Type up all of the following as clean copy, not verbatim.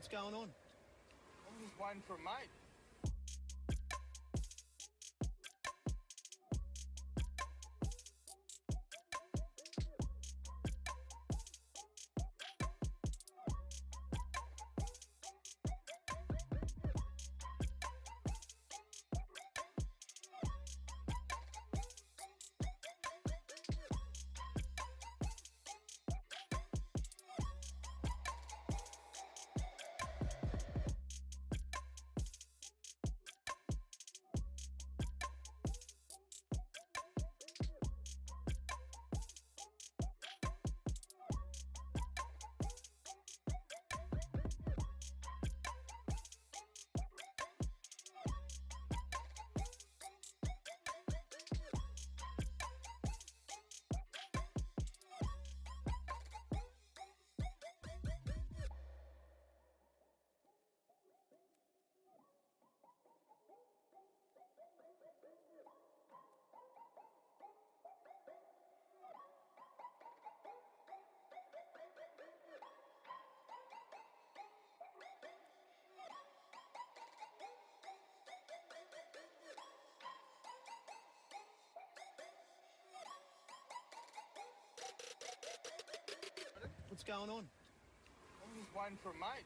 What's going on? I'm just waiting for a mate. What's going on? I'm just waiting for a mate.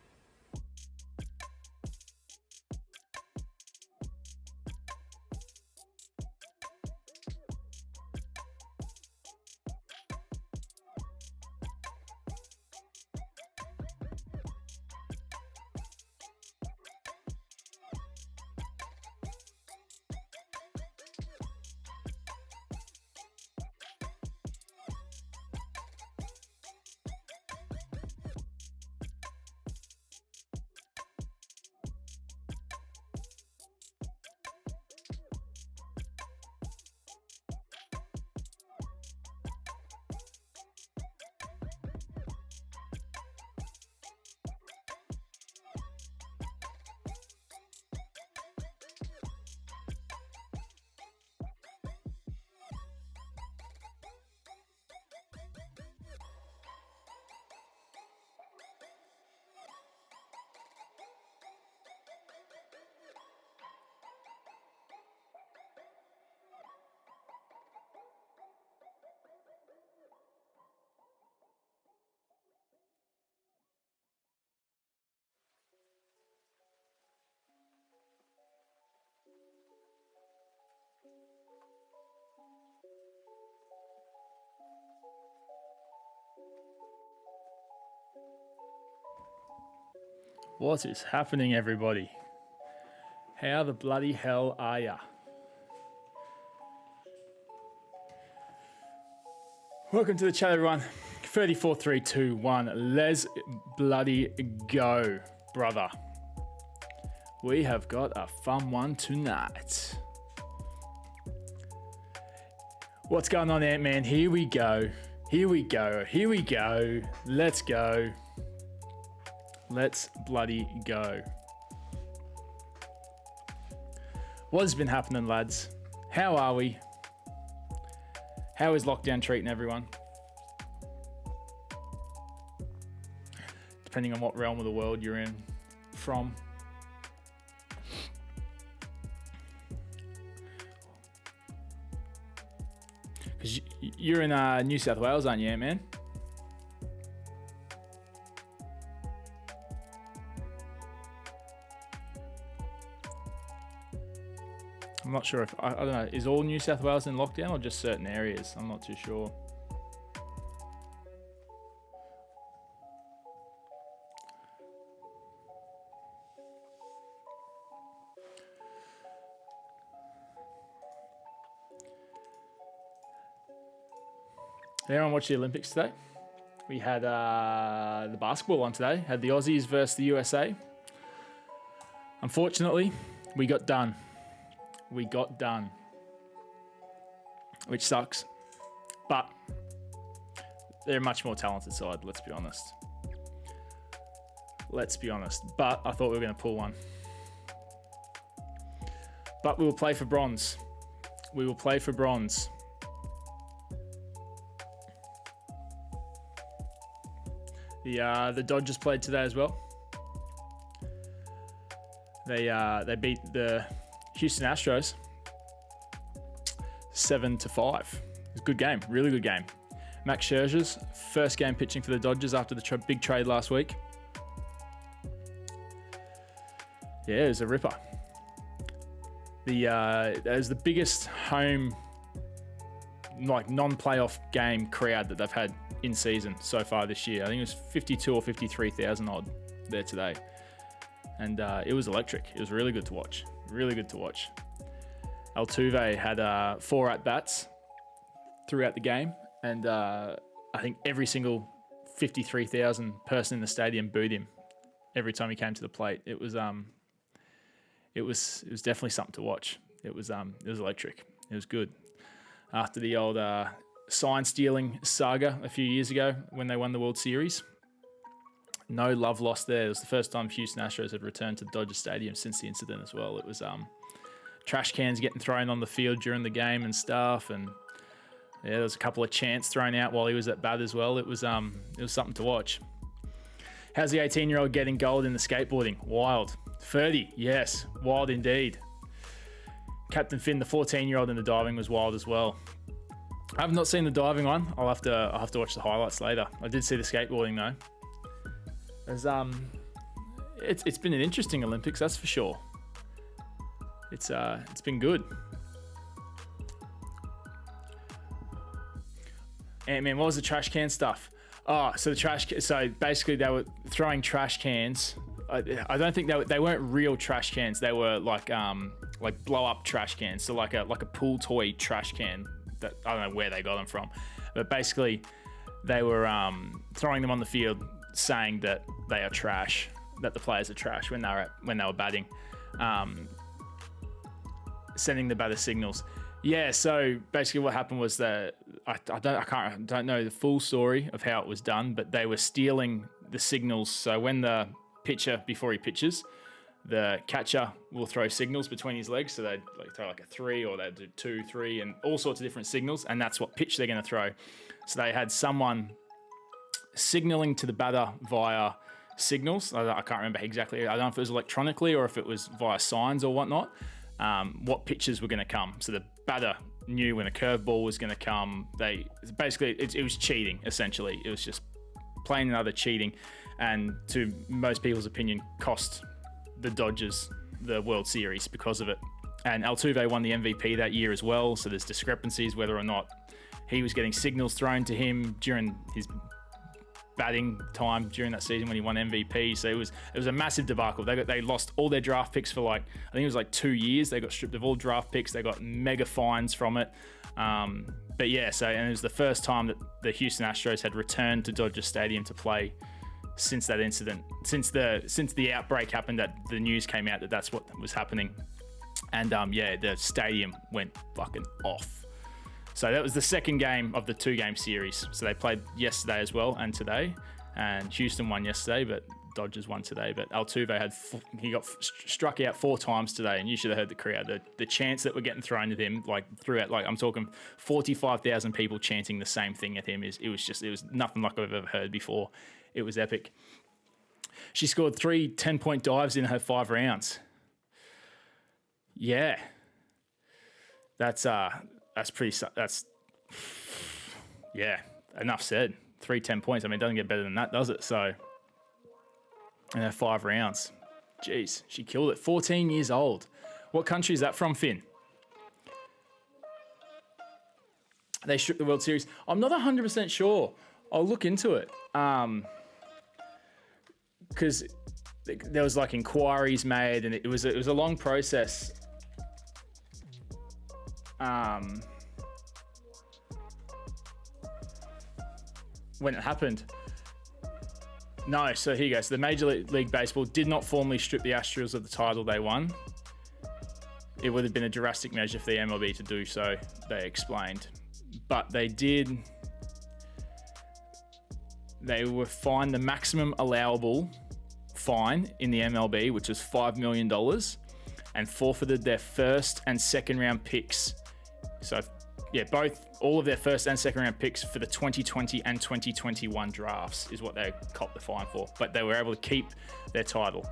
What is happening, everybody? How the bloody hell are ya? Welcome to the chat, everyone. 34, 3, 2, 1. Let's bloody go, brother. We have got a fun one tonight. What's going on, Ant-Man? Here we go. Here we go. Here we go. Let's go. Let's bloody go. What has been happening, lads? How are we? How is lockdown treating everyone? Depending on what realm of the world you're in from. Because you're in New South Wales, aren't you, man? I'm not sure if, I don't know, is all New South Wales in lockdown or just certain areas? I'm not too sure. Did anyone watch the Olympics today? We had the basketball one today. Had the Aussies versus the USA. Unfortunately, we got done. We got done. Which sucks. But they're a much more talented side, let's be honest. Let's be honest. But I thought we were going to pull one. But we will play for bronze. We will play for bronze. The Dodgers played today as well. They beat the Houston Astros 7-5. It was a good game, really good game. Max Scherzer's first game pitching for the Dodgers after the big trade last week. Yeah, it was a ripper. It was the biggest home, like non-playoff game crowd that they've had in season so far this year. I think it was 52 or 53,000 odd there today. And it was electric. It was really good to watch. Really good to watch. Altuve had 4 at-bats throughout the game. And I think every single 53,000 person in the stadium booed him every time he came to the plate. It was definitely something to watch. It was electric. It was good. After the old sign stealing saga a few years ago when they won the World Series, no love lost there. It was the first time Houston Astros had returned to Dodger Stadium since the incident as well. It was trash cans getting thrown on the field during the game and stuff, and yeah, there was a couple of chants thrown out while he was at bat as well. It was something to watch. How's the 18-year-old getting gold in the skateboarding? Wild. 30, yes, wild indeed. Captain Finn, the 14-year-old in the diving, was wild as well. I have not seen the diving one. I'll have to watch the highlights later. I did see the skateboarding though. It's been an interesting Olympics, that's for sure. It's been good. Ant-Man, what was the trash can stuff? Oh, so basically they were throwing trash cans. I don't think they weren't real trash cans. They were like blow up trash cans. So like a pool toy trash can that I don't know where they got them from, but basically they were throwing them on the field, saying that they are trash, that the players are trash when they were batting, sending the batter signals. Yeah, so basically what happened was that I don't know the full story of how it was done, but they were stealing the signals. So when the pitcher, before he pitches, the catcher will throw signals between his legs. So they'd throw like a 3, or they'd do 2, 3, and all sorts of different signals, and that's what pitch they're going to throw. So they had someone signaling to the batter via signals. I can't remember exactly. I don't know if it was electronically or if it was via signs or whatnot. What pitches were going to come. So the batter knew when a curveball was going to come. It was cheating, essentially. It was just plain and utter cheating, and to most people's opinion, cost the Dodgers the World Series because of it. And Altuve won the MVP that year as well, so there's discrepancies whether or not he was getting signals thrown to him during his batting time during that season when he won MVP. So it was a massive debacle. They lost all their draft picks for I think it was 2 years. They got stripped of all draft picks. They got mega fines from it. But yeah, and it was the first time that the Houston Astros had returned to Dodger Stadium to play since that incident, since the outbreak happened, that the news came out that that's what was happening. And the stadium went fucking off. So that was the second game of the 2-game series. So they played yesterday as well and today, and Houston won yesterday, but Dodgers won today. But Altuve he got struck out 4 times today, and you should have heard the crowd. The chants that were getting thrown at him, throughout, I'm talking 45,000 people chanting the same thing at him. It was nothing like I've ever heard before. It was epic. She scored 3 10-point dives in her 5 rounds. Yeah, that's enough said. 3 10 points. I mean, it doesn't get better than that, does it? So, and her 5 rounds. Jeez, she killed it. 14 years old. What country is that from, Finn? They stripped the World Series. I'm not 100% sure. I'll look into it. Because there was inquiries made, and it was a long process. When it happened. No, so here you go. So the Major League Baseball did not formally strip the Astros of the title they won. It would have been a drastic measure for the MLB to do so, they explained. But they did. They were fined the maximum allowable fine in the MLB, which was $5 million, and forfeited their first and second round picks. So, yeah, all of their first and second round picks for the 2020 and 2021 drafts is what they copped the fine for. But they were able to keep their title.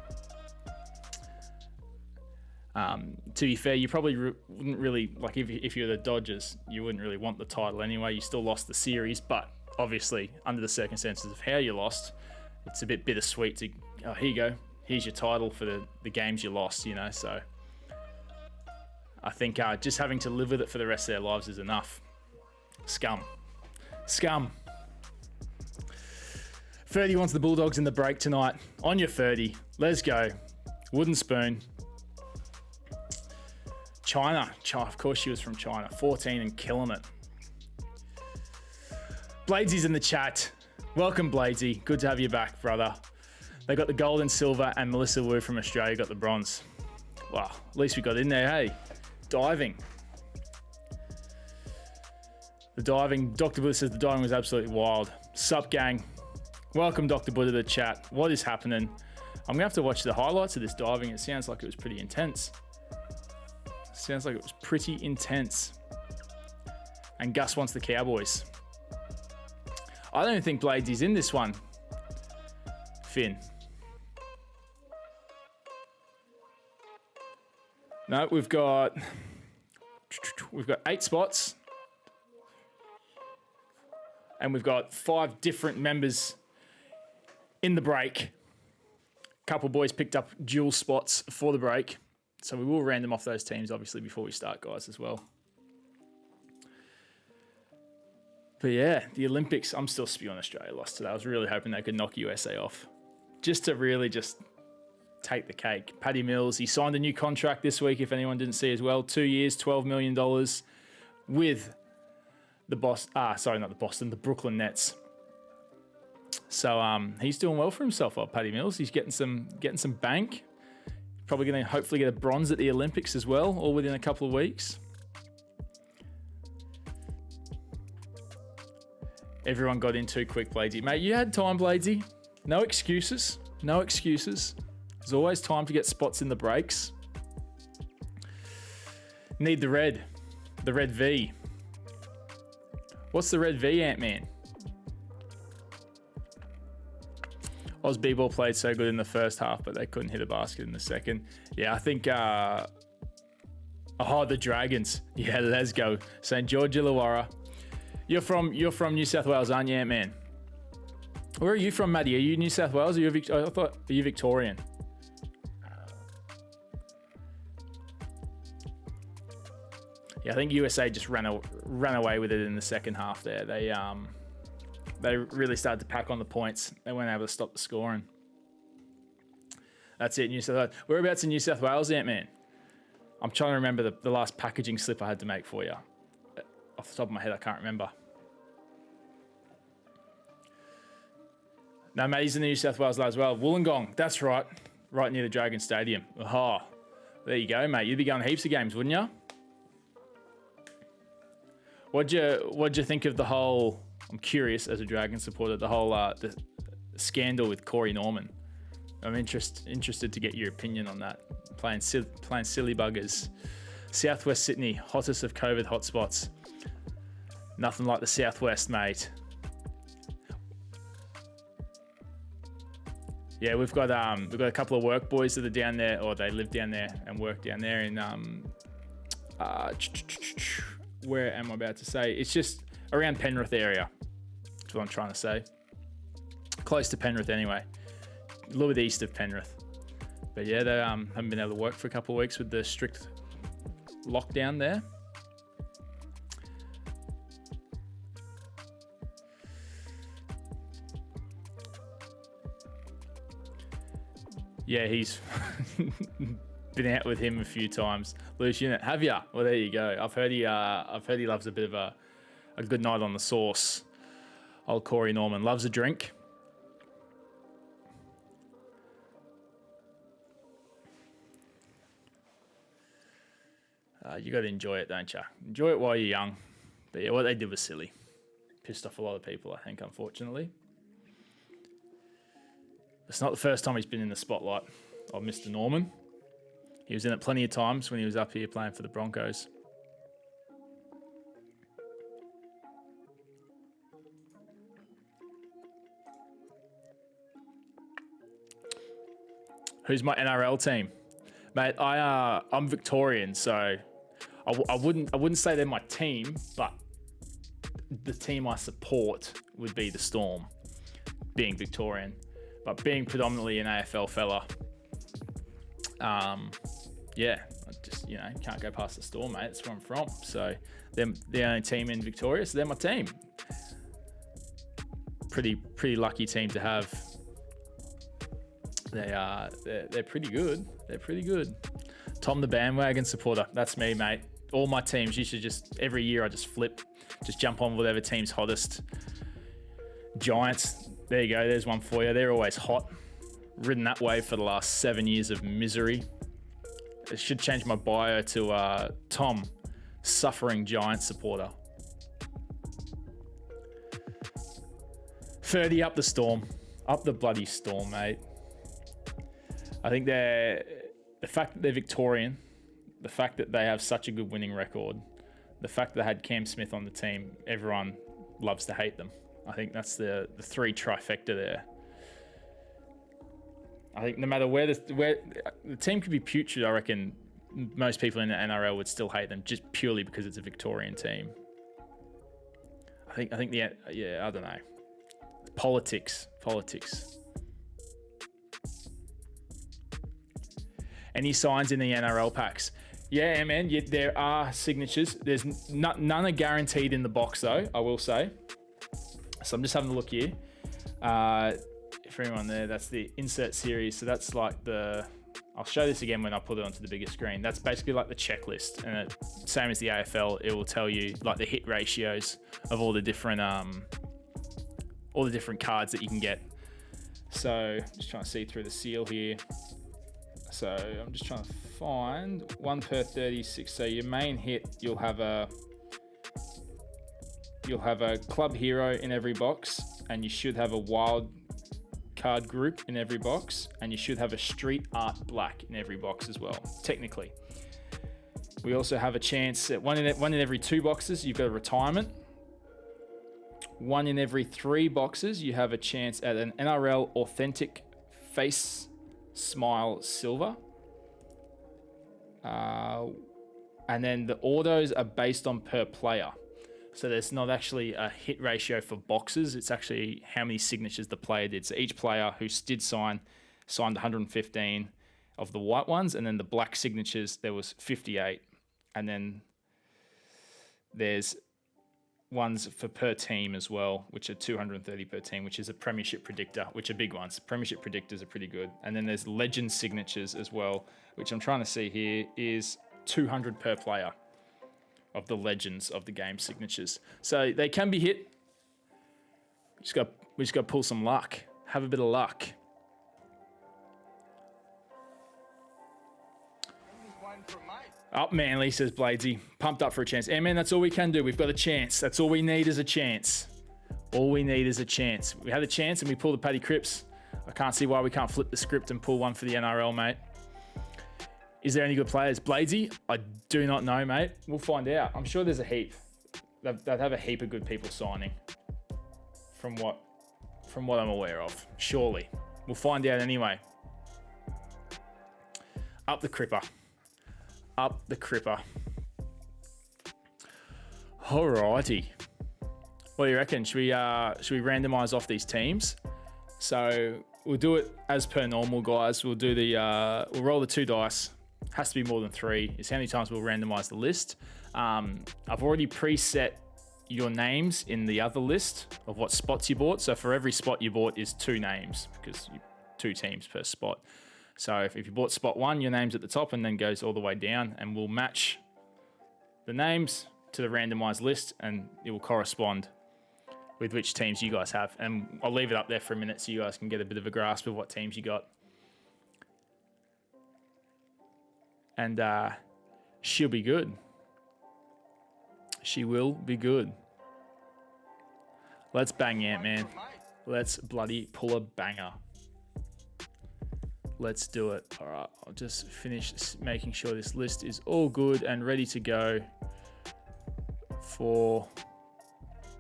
To be fair, you probably wouldn't really, like if you're the Dodgers, you wouldn't really want the title anyway. You still lost the series, but obviously under the circumstances of how you lost, it's a bit bittersweet to, oh, here you go, here's your title for the games you lost, you know. So I think just having to live with it for the rest of their lives is enough. Scum. 30 wants the Bulldogs in the break tonight. On your 30, let's go. Wooden spoon. China, of course she was from China. 14 and killing it. Bladesy's in the chat. Welcome, Bladesy. Good to have you back, brother. They got the gold and silver, and Melissa Wu from Australia got the bronze. Wow, at least we got in there, hey. Diving. The diving, Dr. Buddha says the diving was absolutely wild. Sup, gang. Welcome, Dr. Buddha, to the chat. What is happening? I'm going to have to watch the highlights of this diving. It sounds like it was pretty intense. And Gus wants the Cowboys. I don't think Bladesy's in this one. Finn. No, we've got 8 spots. And we've got 5 different members in the break. A couple boys picked up dual spots for the break. So we will random off those teams, obviously, before we start, guys, as well. But yeah, the Olympics, I'm still spewing Australia lost today. I was really hoping they could knock USA off. Just to really just take the cake. Paddy Mills, he signed a new contract this week, if anyone didn't see as well. 2 years, $12 million with the the Brooklyn Nets. So he's doing well for himself, Paddy Mills. He's getting some bank. Probably going to hopefully get a bronze at the Olympics as well, all within a couple of weeks. Everyone got in too quick, Bladesy. Mate, you had time, Bladesy. No excuses. There's always time to get spots in the breaks. Need the red V. What's the red V, Ant-Man? Oz B-ball played so good in the first half, but they couldn't hit a basket in the second. Yeah, I think... the Dragons. Yeah, let's go. St. George Illawarra. You're from New South Wales, aren't you, Ant-Man? Where are you from, Maddie? Are you New South Wales? Are you are you Victorian? Yeah, I think USA just ran away with it in the second half there. They really started to pack on the points. They weren't able to stop the scoring. That's it, New South Wales. Whereabouts in New South Wales, Ant-Man? I'm trying to remember the last packaging slip I had to make for you. Off the top of my head, I can't remember. No, mate, he's in the New South Wales as well. Wollongong, that's right. Right near the Dragon Stadium. Oh, there you go, mate. You'd be going heaps of games, wouldn't you? What'd you think of the whole... I'm curious, as a Dragon supporter, the whole the scandal with Corey Norman. I'm interested to get your opinion on that. Playing silly buggers. Southwest Sydney, hottest of COVID hotspots. Nothing like the Southwest, mate. Yeah, we've got a couple of work boys that are down there, or they live down there and work down there in where am I about to say? It's just around Penrith area. That's what I'm trying to say. Close to Penrith anyway. A little bit east of Penrith. But yeah, they haven't been able to work for a couple of weeks with the strict lockdown there. Yeah, he's been out with him a few times. Loose unit, have ya? Well, there you go. I've heard he loves a bit of a good night on the sauce. Old Corey Norman loves a drink. You got to enjoy it, don't you? Enjoy it while you're young. But yeah, what they did was silly. Pissed off a lot of people, I think, unfortunately. It's not the first time he's been in the spotlight of Mr. Norman. He was in it plenty of times when he was up here playing for the Broncos. Who's my NRL team? Mate, I'm Victorian, so I wouldn't say they're my team, but the team I support would be the Storm, being Victorian, but being predominantly an AFL fella. Yeah, I just can't go past the Storm, mate. That's where I'm from. So they're the only team in Victoria, so they're my team. Pretty lucky team to have. They're pretty good. They're pretty good. Tom the bandwagon supporter. That's me, mate. All my teams, you should just, every year I just flip. Just jump on whatever team's hottest. Giants, there you go. There's one for you. They're always hot. Ridden that wave for the last 7 years of misery. It should change my bio to Tom, suffering Giant supporter. Further up the Storm. Up the bloody Storm, mate. I think the fact that they're Victorian, the fact that they have such a good winning record, the fact that they had Cam Smith on the team, everyone loves to hate them. I think that's the three trifecta there. I think no matter where the team could be putrid, I reckon most people in the NRL would still hate them just purely because it's a Victorian team. I think I don't know. Politics. Any signs in the NRL packs? Yeah, man. There are signatures. There's none are guaranteed in the box though, I will say. So I'm just having a look here. For anyone there, that's the insert series. So that's like I'll show this again when I put it onto the bigger screen. That's basically like the checklist, and same as the AFL, it will tell you like the hit ratios of all the different cards that you can get. So just trying to see through the seal here. So I'm just trying to find 1 per 36. So your main hit, you'll have a club hero in every box, and you should have a wild card group in every box, and you should have a street art black in every box as well, technically. We also have a chance at one in every 2 boxes, you've got a retirement. 1 in every 3 boxes, you have a chance at an NRL authentic face smile silver. And then the autos are based on per player. So there's not actually a hit ratio for boxes. It's actually how many signatures the player did. So each player who did signed 115 of the white ones, and then the black signatures, there was 58. And then there's ones for per team as well, which are 230 per team, which is a premiership predictor, which are big ones. Premiership predictors are pretty good. And then there's legend signatures as well, which I'm trying to see here is 200 per player of the legends of the game signatures. So they can be hit. We just got to pull some luck. Have a bit of luck. Up Manly, says Bladesy. Pumped up for a chance. Yeah, man, that's all we can do. We've got a chance. That's all we need is a chance. All we need is a chance. We had a chance and we pulled the Paddy Cripps. I can't see why we can't flip the script and pull one for the NRL, mate. Is there any good players? Bladesy, I do not know, mate. We'll find out. I'm sure there's a heap. They'd have a heap of good people signing from what I'm aware of. Surely. We'll find out anyway. Up the Cripper. Up the Cripper. Alrighty. What do you reckon? Should we randomize off these teams? So we'll do it as per normal, guys. We'll do we'll roll the 2 dice. Has to be more than 3. It's how many times we'll randomize the list. I've already preset your names in the other list of what spots you bought. So for every spot you bought is 2 names, because 2 teams per spot. So if you bought spot 1, your name's at the top and then goes all the way down, and we'll match the names to the randomized list, and it will correspond with which teams you guys have. And I'll leave it up there for a minute so you guys can get a bit of a grasp of what teams you got. And she'll be good. She will be good. Let's bang it, man. Let's bloody pull a banger. Let's do it. All right, I'll just finish making sure this list is all good and ready to go for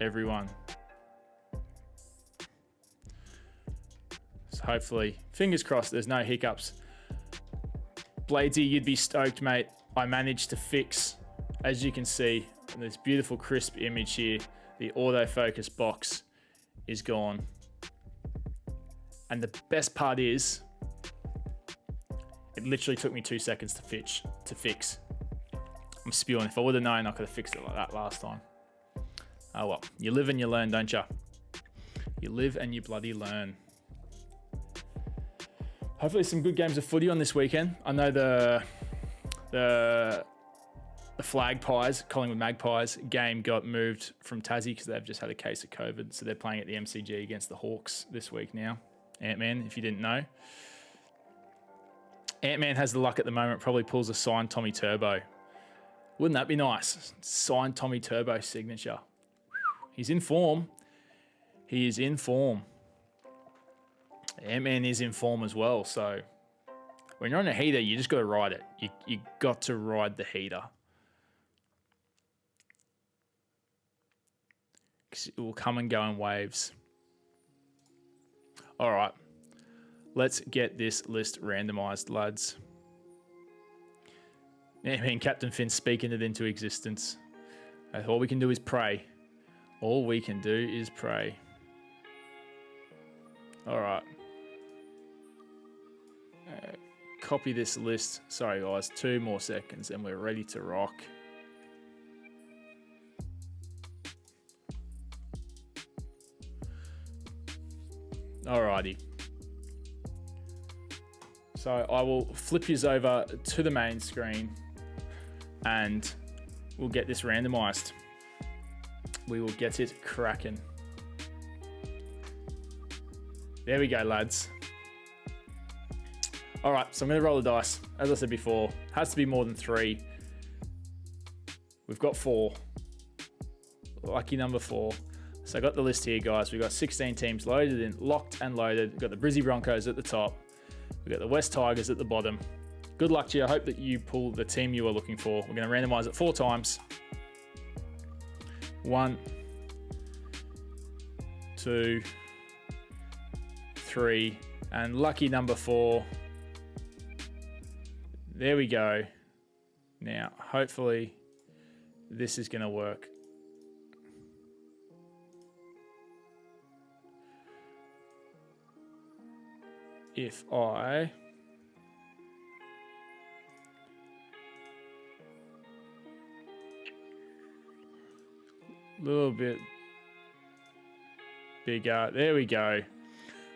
everyone. So hopefully, fingers crossed, there's no hiccups. Bladesy, you'd be stoked, mate. I managed to fix, as you can see, in this beautiful crisp image here, the autofocus box is gone. And the best part is, it literally took me 2 seconds to fix. I'm spewing. If I would have known, I could have fixed it like that last time. Oh well, you live and you learn, don't you? You live and you bloody learn. Hopefully some good games of footy on this weekend. I know the Flag Pies, Collingwood Magpies game got moved from Tassie because they've just had a case of COVID. So they're playing at the MCG against the Hawks this week now. Ant-Man, if you didn't know. Ant-Man has the luck at the moment, probably pulls a signed Tommy Turbo. Wouldn't that be nice? Signed Tommy Turbo signature. He's in form. He is in form. Ant-Man is in form as well. So when you're on a heater, you just got to ride it. You got to ride the heater. Because it will come and go in waves. All right. Let's get this list randomized, lads. Ant-Man, Captain Finn speaking it into existence. All we can do is pray. All we can do is pray. All right. Copy this list. Sorry, guys. 2 more seconds and we're ready to rock. Alrighty. So I will flip yous over to the main screen and we'll get this randomized. We will get it cracking. There we go, lads. All right, so I'm going to roll the dice. As I said before, has to be more than 3. We've got 4. Lucky number 4. So I got the list here, guys. We've got 16 teams loaded in, locked and loaded. We've got the Brizzy Broncos at the top. We've got the West Tigers at the bottom. Good luck to you. I hope that you pull the team you are looking for. We're going to randomize it 4 times. 1, 2, 3, and lucky number 4. There we go. Now, hopefully, this is going to work. If I little bit bigger. There we go.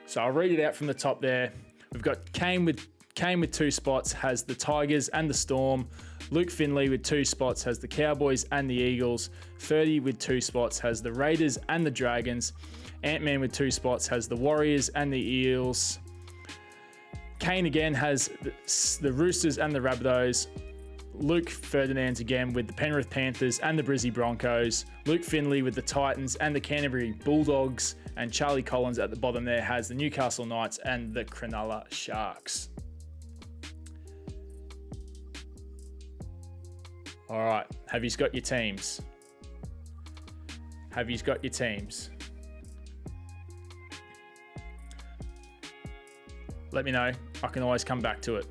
So I'll read it out from the top there. We've got Kane with 2 spots has the Tigers and the Storm. Luke Finley with 2 spots has the Cowboys and the Eagles. 30 with 2 spots has the Raiders and the Dragons. Ant-Man with 2 spots has the Warriors and the Eels. Kane again has the Roosters and the Rabbitohs. Luke Ferdinand's again with the Penrith Panthers and the Brizzy Broncos. Luke Finley with the Titans and the Canterbury Bulldogs. And Charlie Collins at the bottom there has the Newcastle Knights and the Cronulla Sharks. All right, have you got your teams? Have you got your teams? Let me know. I can always come back to it.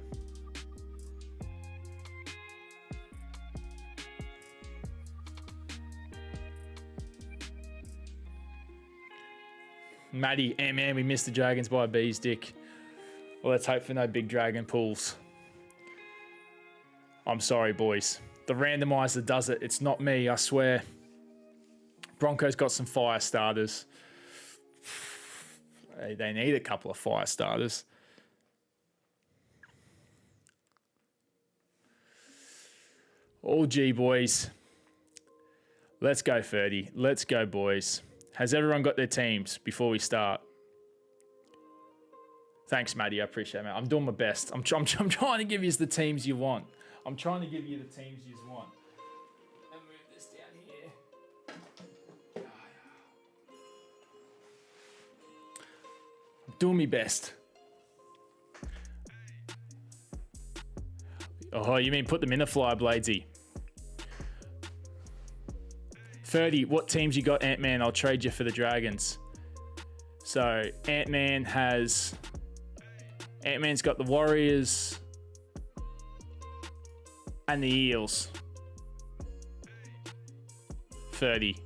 Maddie, man, we missed the Dragons by a bee's dick. Well, let's hope for no big dragon pulls. I'm sorry, boys. The randomizer does it. It's not me, I swear. Broncos got some fire starters. They need a couple of fire starters. Oh, gee, boys. Let's go, 30. Let's go, boys. Has everyone got their teams before we start? Thanks, Maddie. I appreciate it, man. I'm doing my best. I'm trying to give you the teams you want. I'm trying to give you the teams you want. And move this down here. I'm doing my best. Oh, you mean put them in a flyer, Bladesy? 30, what teams you got, Ant-Man? I'll trade you for the Dragons. So, Ant-Man's got the Warriors. and the Eels. 30.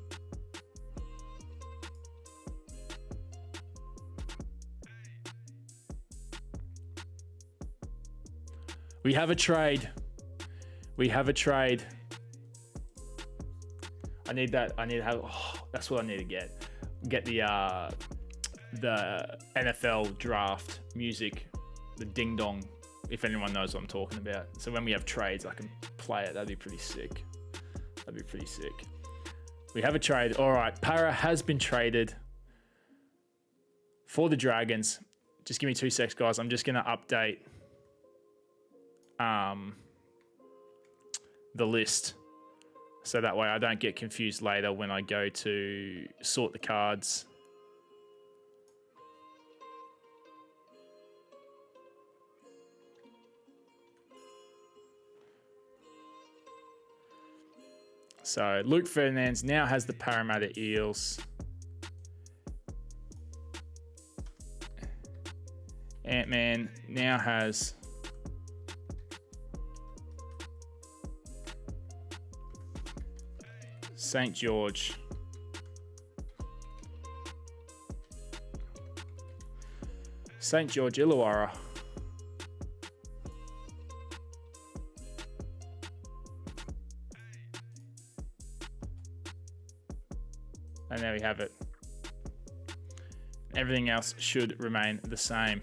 We have a trade. We have a trade. I need that. I need to have. Oh, that's what I need to get. Get the NFL draft music, the ding dong. If anyone knows what I'm talking about. So when we have trades, I can play it. That'd be pretty sick. That'd be pretty sick. We have a trade. All right, Para has been traded for the Dragons. Just give me 2 secs, guys. I'm just gonna update the list, so that way I don't get confused later when I go to sort the cards. So Luke Ferdinand now has the Parramatta Eels. Ant-Man now has St. George. St. George Illawarra. And there we have it. Everything else should remain the same.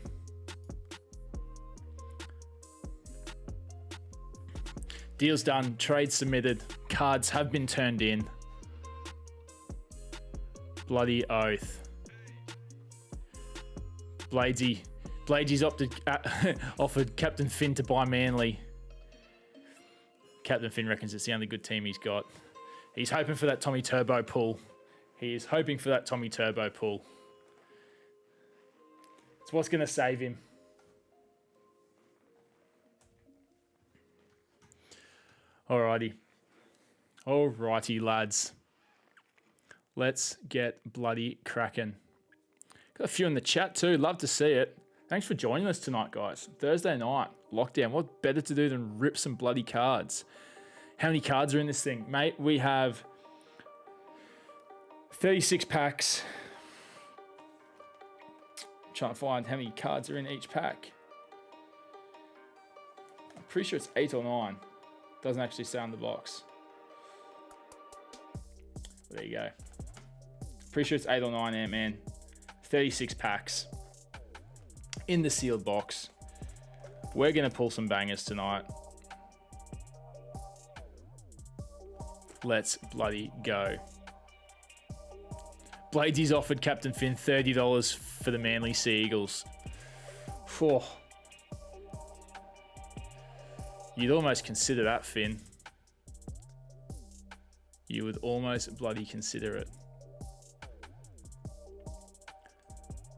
Deal's done. Trade submitted. Cards have been turned in. Bloody oath. Bladesy's offered Captain Finn to buy Manly. Captain Finn reckons it's the only good team he's got. He's hoping for that Tommy Turbo pull. He is hoping for that Tommy Turbo pull. It's what's going to save him. Alrighty. Alrighty, lads. Let's get bloody cracking. Got a few in the chat too. Love to see it. Thanks for joining us tonight, guys. Thursday night, lockdown. What better to do than rip some bloody cards? How many cards are in this thing? Mate, we have 36 packs. I'm trying to find how many cards are in each pack. I'm pretty sure it's 8 or 9. Doesn't actually say on the box. There you go. Pretty sure it's 8 or 9, Ant-Man. 36 packs in the sealed box. We're going to pull some bangers tonight. Let's bloody go. Bladesy's offered Captain Finn $30 for the Manly Sea Eagles. Oh. You'd almost consider that, Finn. You would almost bloody consider it.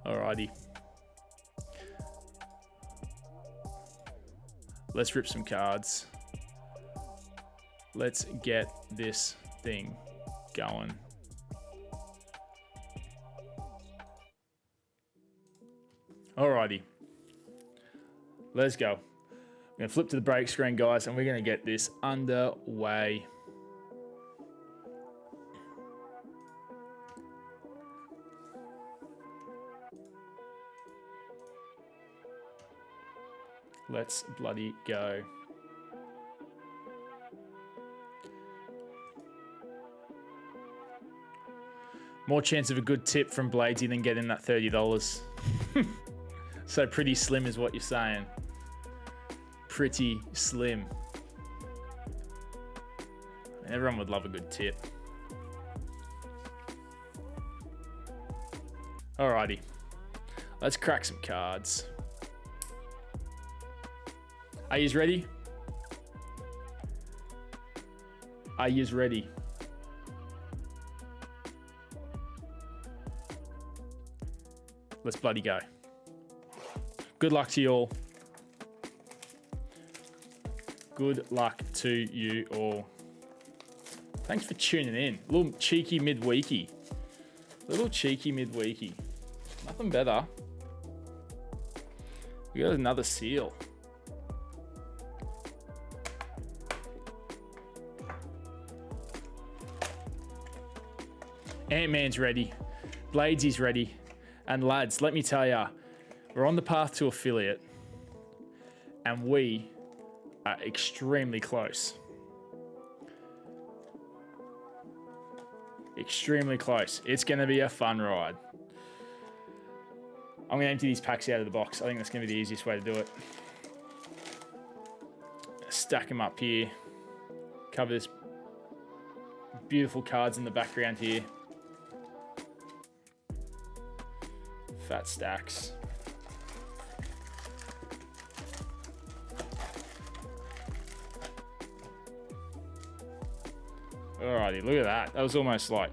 Alrighty. Let's rip some cards. Let's get this thing going. Alrighty. Let's go. I'm going to flip to the break screen, guys, and we're going to get this underway. Let's bloody go. More chance of a good tip from Bladesy than getting that $30. So pretty slim is what you're saying. Pretty slim. Everyone would love a good tip. Alrighty. Let's crack some cards. Are you ready? Are you ready? Let's bloody go. Good luck to you all. Good luck to you all. Thanks for tuning in. A little cheeky midweeky. Nothing better. We got another seal. Ant-Man's ready. Bladesy's ready. And lads, let me tell ya, we're on the path to affiliate. And we are extremely close. Extremely close. It's going to be a fun ride. I'm going to empty these packs out of the box. I think that's going to be the easiest way to do it. Stack them up here. Cover this beautiful cards in the background here. Fat stacks. Alrighty, look at that. That was almost like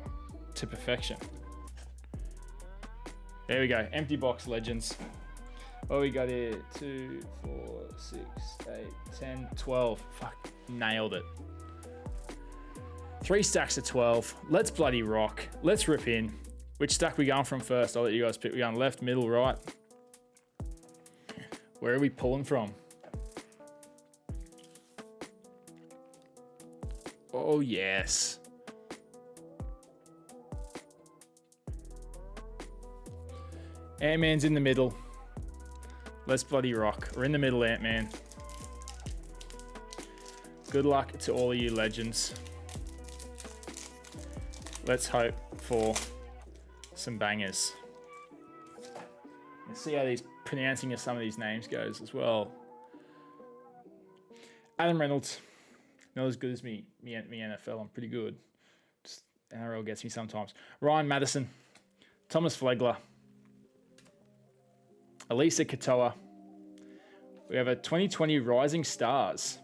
to perfection. There we go. Empty box legends. What we got here? 2, 4, 6, 8, 10, 12. Fuck, nailed it. 3 stacks of 12. Let's bloody rock. Let's rip in. Which stack we going from first? I'll let you guys pick. We going left, middle, right. Where are we pulling from? Oh, yes. Ant-Man's in the middle. Let's bloody rock. We're in the middle, Ant-Man. Good luck to all of you legends. Let's hope for some bangers. Let's see how these pronouncing of some of these names goes as well. Adam Reynolds. Not as good as me NFL. I'm pretty good. Just NRL gets me sometimes. Ryan Madison. Thomas Flegler. Elisa Katoa. We have a 2020 Rising Stars.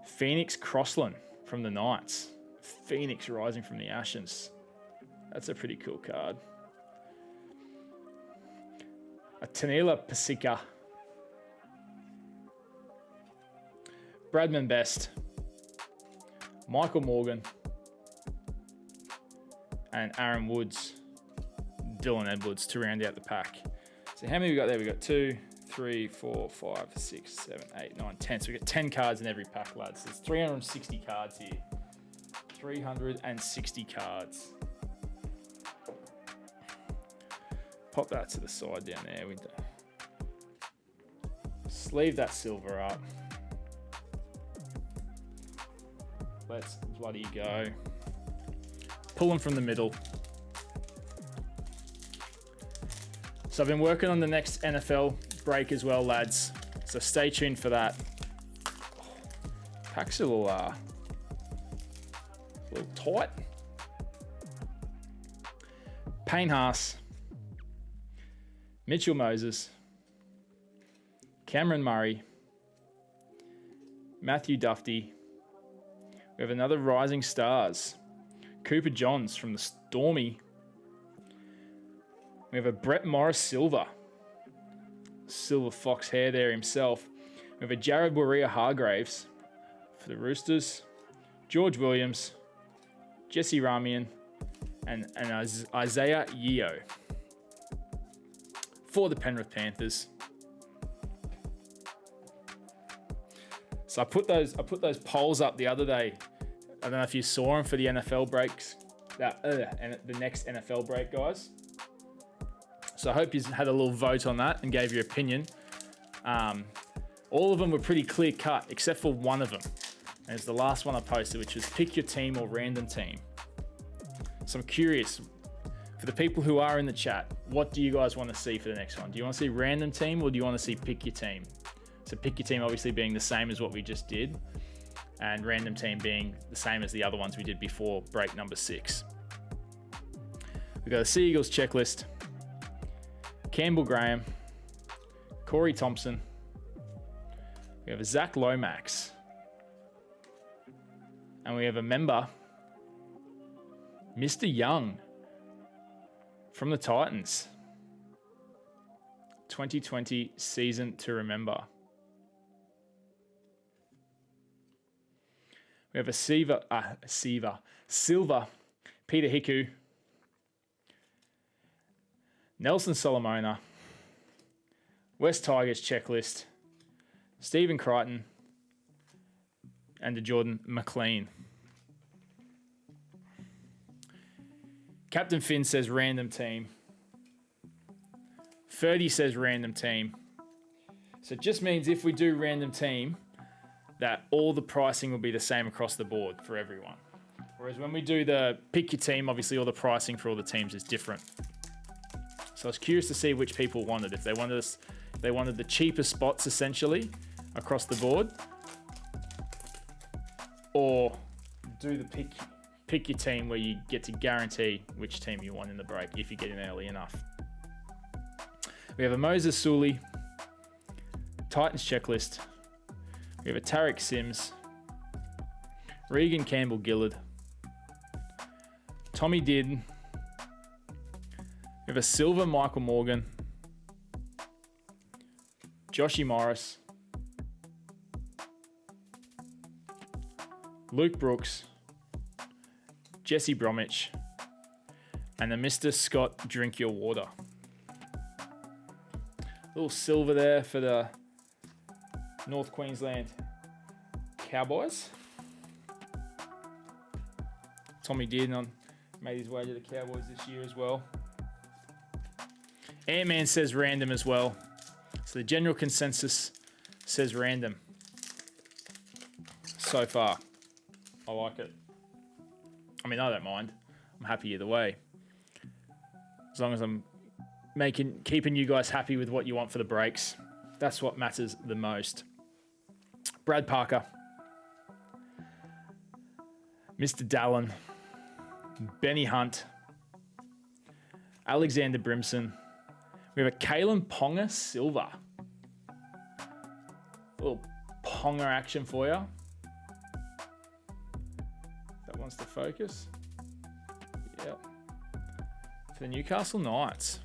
Phoenix Crossland from the Knights. Phoenix rising from the Ashes. That's a pretty cool card. A Tanila Pasika. Bradman Best. Michael Morgan. And Aaron Woods. Dylan Edwards to round out the pack. So how many we got there? We got 2, 3, 4, 5, 6, 7, 8, 9, 10. So we got 10 cards in every pack, lads. There's 360 cards here. 360 cards. Pop that to the side down there. Sleeve that silver up. Let's bloody go. Pull them from the middle. So I've been working on the next NFL break as well, lads. So stay tuned for that. Pack's a little tight. Payne Haas. Mitchell Moses. Cameron Murray. Matthew Duffy. We have another Rising Stars. Cooper Johns from the Stormy. We have a Brett Morris Silver. Silver fox hair there himself. We have a Jared Warrior Hargraves for the Roosters. George Williams. Jesse Ramian. And Isaiah Yeo for the Penrith Panthers. So I put those polls up the other day. I don't know if you saw them for the NFL breaks. And the next NFL break, guys. So I hope you had a little vote on that and gave your opinion. All of them were pretty clear cut, except for one of them. And it's the last one I posted, which was pick your team or random team. So I'm curious, for the people who are in the chat, what do you guys want to see for the next one? Do you want to see random team or do you want to see pick your team? So pick your team obviously being the same as what we just did, and random team being the same as the other ones we did before break number 6. We've got a Sea Eagles checklist. Campbell Graham, Corey Thompson. We have a Zach Lomax. And we have a member, Mr. Young from the Titans. 2020 season to remember. We have a Silver, Peter Hiku. Nelson Solomona, West Tigers checklist, Stephen Crichton, and the Jordan McLean. Captain Finn says random team. 30 says random team. So it just means if we do random team, that all the pricing will be the same across the board for everyone. Whereas when we do the pick your team, obviously all the pricing for all the teams is different. So I was curious to see which people wanted. If they wanted the cheapest spots essentially across the board, or do the pick your team where you get to guarantee which team you want in the break if you get in early enough. We have a Moses Sully, Titans checklist. We have a Tarek Sims, Regan Campbell Gillard, Tommy Didden. We have a Silver Michael Morgan, Joshy Morris, Luke Brooks, Jesse Bromwich, and the Mr. Scott Drink Your Water. Little silver there for the North Queensland Cowboys. Tommy Dearden made his way to the Cowboys this year as well. Ant-Man says random as well. So the general consensus says random. So far, I like it. I mean, I don't mind. I'm happy either way. As long as I'm keeping you guys happy with what you want for the breaks. That's what matters the most. Brad Parker. Mr. Dallin. Benny Hunt. Alexander Brimson. We have a Kalen Ponga Silver. A little Ponga action for you. That wants to focus. Yep. For the Newcastle Knights.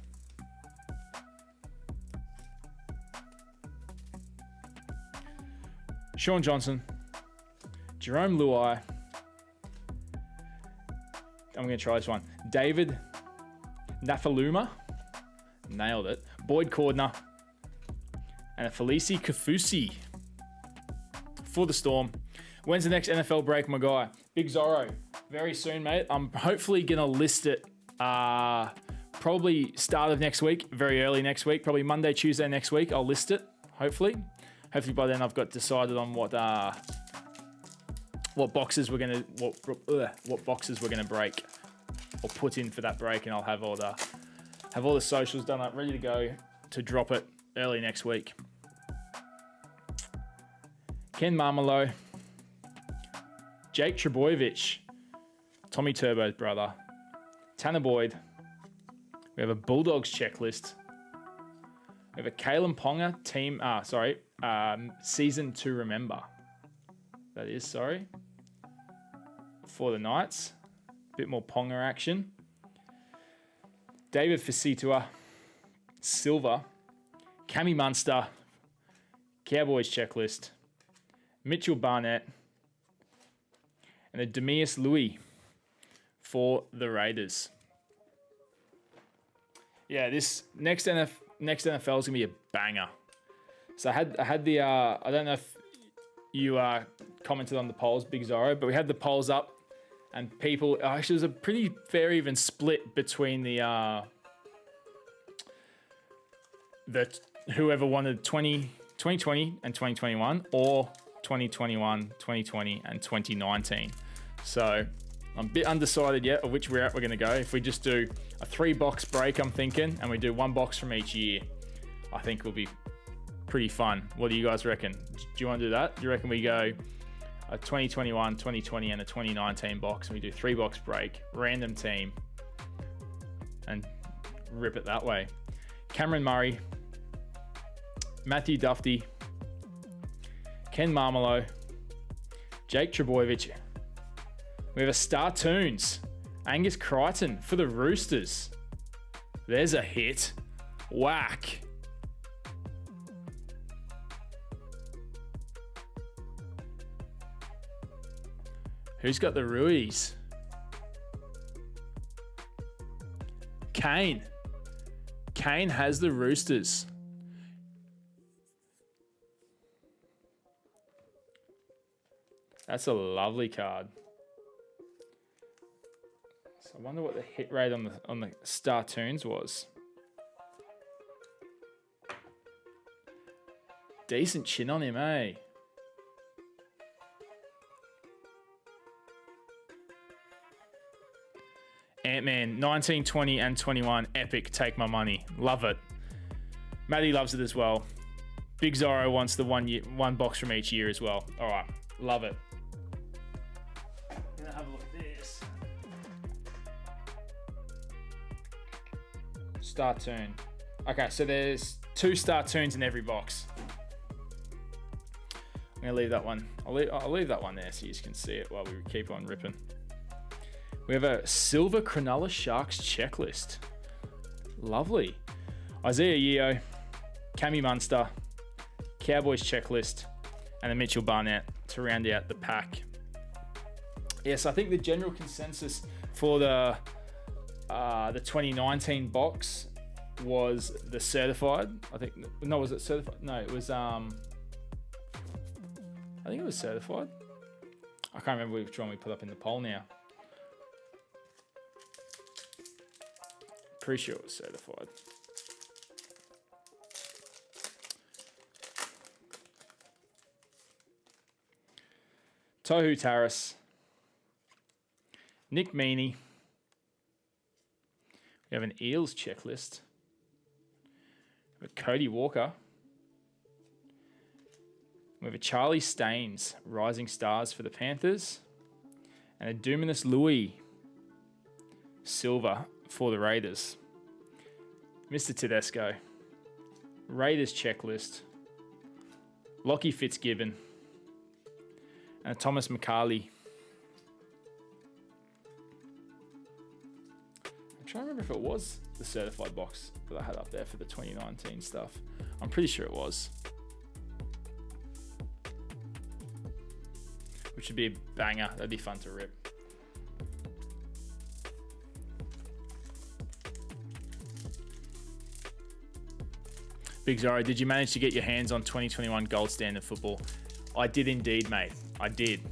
Sean Johnson, Jerome Luai. I'm going to try this one. David Nafaluma. Nailed it. Boyd Cordner. And a Felici Kafusi for the Storm. When's the next NFL break, my guy? Big Zorro. Very soon, mate. I'm hopefully going to list it probably start of next week, very early next week, probably Monday, Tuesday next week. I'll list it, hopefully. Hopefully by then I've got decided on what boxes we're gonna break or put in for that break, and I'll have all the socials done up, ready to go to drop it early next week. Ken Marmelo, Jake Trebojevic, Tommy Turbo's brother, Tanner Boyd. We have a Bulldogs checklist. We have a Kalen Ponga season to remember. That is, for the Knights. A bit more Ponga action. David Fasitua, Silver. Cammy Munster, Cowboys checklist. Mitchell Barnett. And a Demeus Louis for the Raiders. Yeah, this next NFL is going to be a banger. So I had the, I don't know if you commented on the polls, Big Zorro, but we had the polls up and people, actually it was a pretty fair even split between the whoever wanted 2020 and 2021 or 2021, 2020 and 2019. So I'm a bit undecided yet of which route we're going to go. If we just do a 3-box break, I'm thinking, and we do 1 box from each year, I think it will be pretty fun. What do you guys reckon? Do you want to do that? Do you reckon we go a 2021, 2020 and a 2019 box and we do 3-box break, random team, and rip it that way? Cameron Murray, Matthew Duffy, Ken Marmelo, Jake Trebojevic. We have a Star Tunes, Angus Crichton for the Roosters. There's a hit. Whack. Who's got the Ruies? Kane. Kane has the Roosters. That's a lovely card. So I wonder what the hit rate on the Star Tunes was. Decent chin on him, eh? Ant-Man, 19, 20, and 21. Epic. Take my money. Love it. Maddie loves it as well. Big Zorro wants the one box from each year as well. All right. Love it. I'm going to have a look at this. Star Tune. Okay, so there's 2 Star Tunes in every box. I'm going to leave that one. I'll leave that one there so you can see it while we keep on ripping. We have a Silver Cronulla Sharks checklist. Lovely. Isaiah Yeo, Cammy Munster, Cowboys checklist, and a Mitchell Barnett to round out the pack. Yes, I think the general consensus for the 2019 box was the certified. Was it certified? No, it was I think it was certified. I can't remember which one we put up in the poll now. Pretty sure it was certified. Tohu Taras. Nick Meaney. We have an Eels checklist. We have a Cody Walker. We have a Charlie Staines, Rising Stars for the Panthers. And a Duminus Louis, Silver for the Raiders. Mr. Tedesco. Raiders checklist. Lockie Fitzgibbon. And a Thomas McCarley. I'm trying to remember if it was the certified box that I had up there for the 2019 stuff. I'm pretty sure it was. Which would be a banger. That'd be fun to rip. Big Zorro, did you manage to get your hands on 2021 Gold Standard football? I did indeed, mate. I did.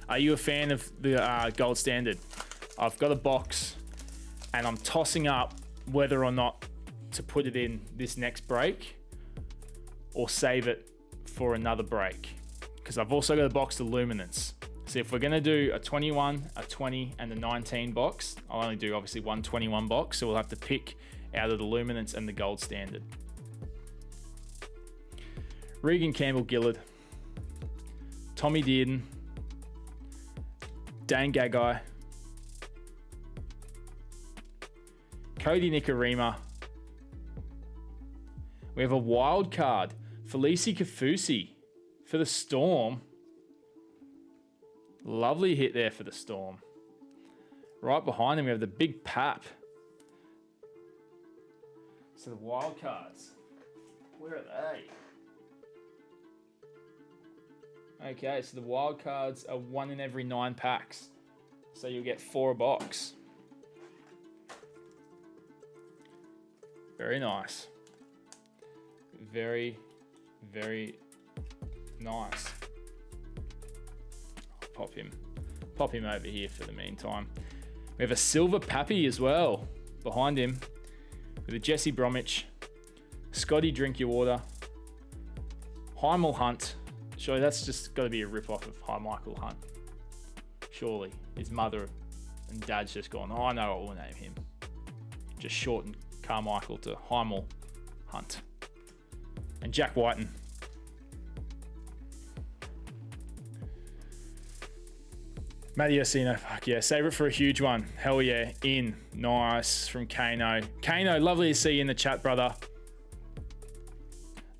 Are you a fan of the Gold Standard? I've got a box and I'm tossing up whether or not to put it in this next break or save it for another break. Because I've also got a box of Luminance. So if we're going to do a 21, a 20, and a 19 box, I'll only do obviously one 21 box. So we'll have to pick out of the Luminance and the Gold Standard. Regan Campbell-Gillard, Tommy Dearden, Dane Gagai, Cody Nikarima. We have a wild card, Felici Kafusi for the Storm. Lovely hit there for the Storm. Right behind him, we have the big Pap. So the wild cards, where are they? Okay, so the wild cards are 1 in every 9 packs. So you'll get 4 a box. Very nice. Very, very nice. I'll pop him over here for the meantime. We have a Silver Pappy as well behind him with a Jesse Bromwich, Scotty Drink Your Water, Heimel Hunt. Surely that's just got to be a rip-off of Hi Michael Hunt. Surely. His mother and dad's just gone, oh, I know what we'll name him. Just shorten Carmichael to Heimel Hunt. And Jack Whiten. Matty Orsino, fuck yeah. Save it for a huge one. Hell yeah. In. Nice from Kano. Kano, lovely to see you in the chat, brother.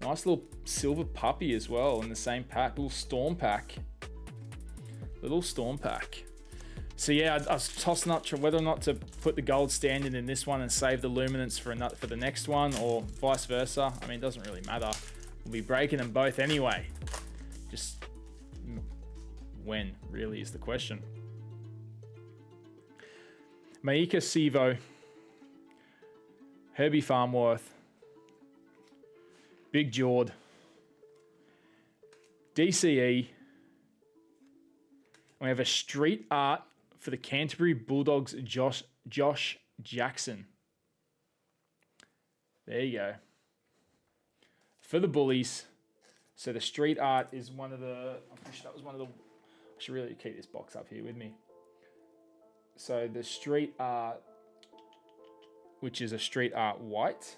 Nice little Silver Puppy as well in the same pack. Little Storm pack. So yeah, I was tossing up to whether or not to put the Gold Standard in this one and save the Luminance for the next one, or vice versa. I mean, it doesn't really matter. We'll be breaking them both anyway. Just when really is the question. Maika Sivo, Herbie Farmworth, Big Jord, DCE. We have a street art for the Canterbury Bulldogs, Josh Josh Jackson. There you go. For the Bullies. So the street art is one of the... I'm pretty sure that was one of the... I should really keep this box up here with me. So the street art, which is a street art white.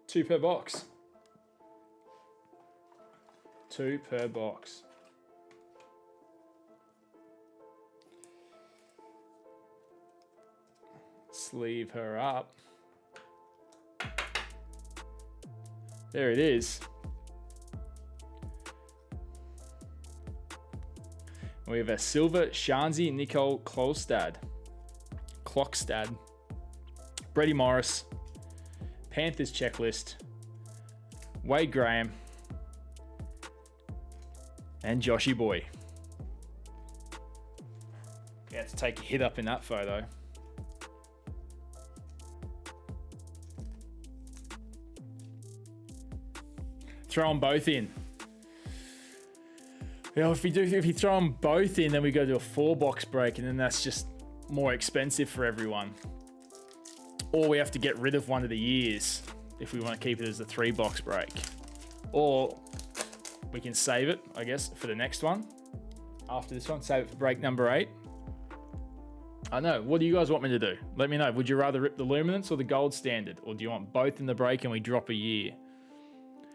2 per box. 2 per box. Sleeve her up. There it is. We have a silver Shanzi Nicole Klostad. Brady Morris. Panthers checklist. Wade Graham. And Joshy Boy. We had to take a hit up in that photo. Throw them both in. You know, if you throw them both in, then we go to a 4-box break, and then that's just more expensive for everyone. Or we have to get rid of one of the years if we want to keep it as a 3-box break. Or we can save it, I guess, for the next one. After this one, save it for break number 8. I know. What do you guys want me to do? Let me know. Would you rather rip the Luminance or the Gold Standard, or do you want both in the break and we drop a year?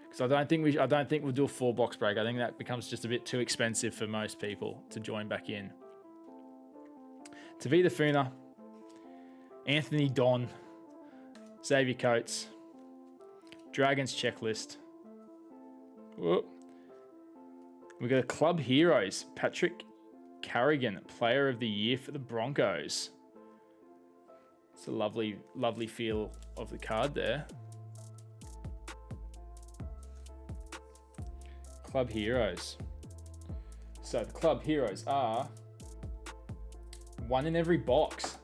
Because I don't think we'll do a 4-box break. I think that becomes just a bit too expensive for most people to join back in. Tavita Funa, Anthony Don, Xavier Coates, Dragons checklist. Whoop. We got a Club Heroes, Patrick Carrigan, Player of the Year for the Broncos. It's a lovely, lovely feel of the card there. Club Heroes. So the Club Heroes are 1 in every box.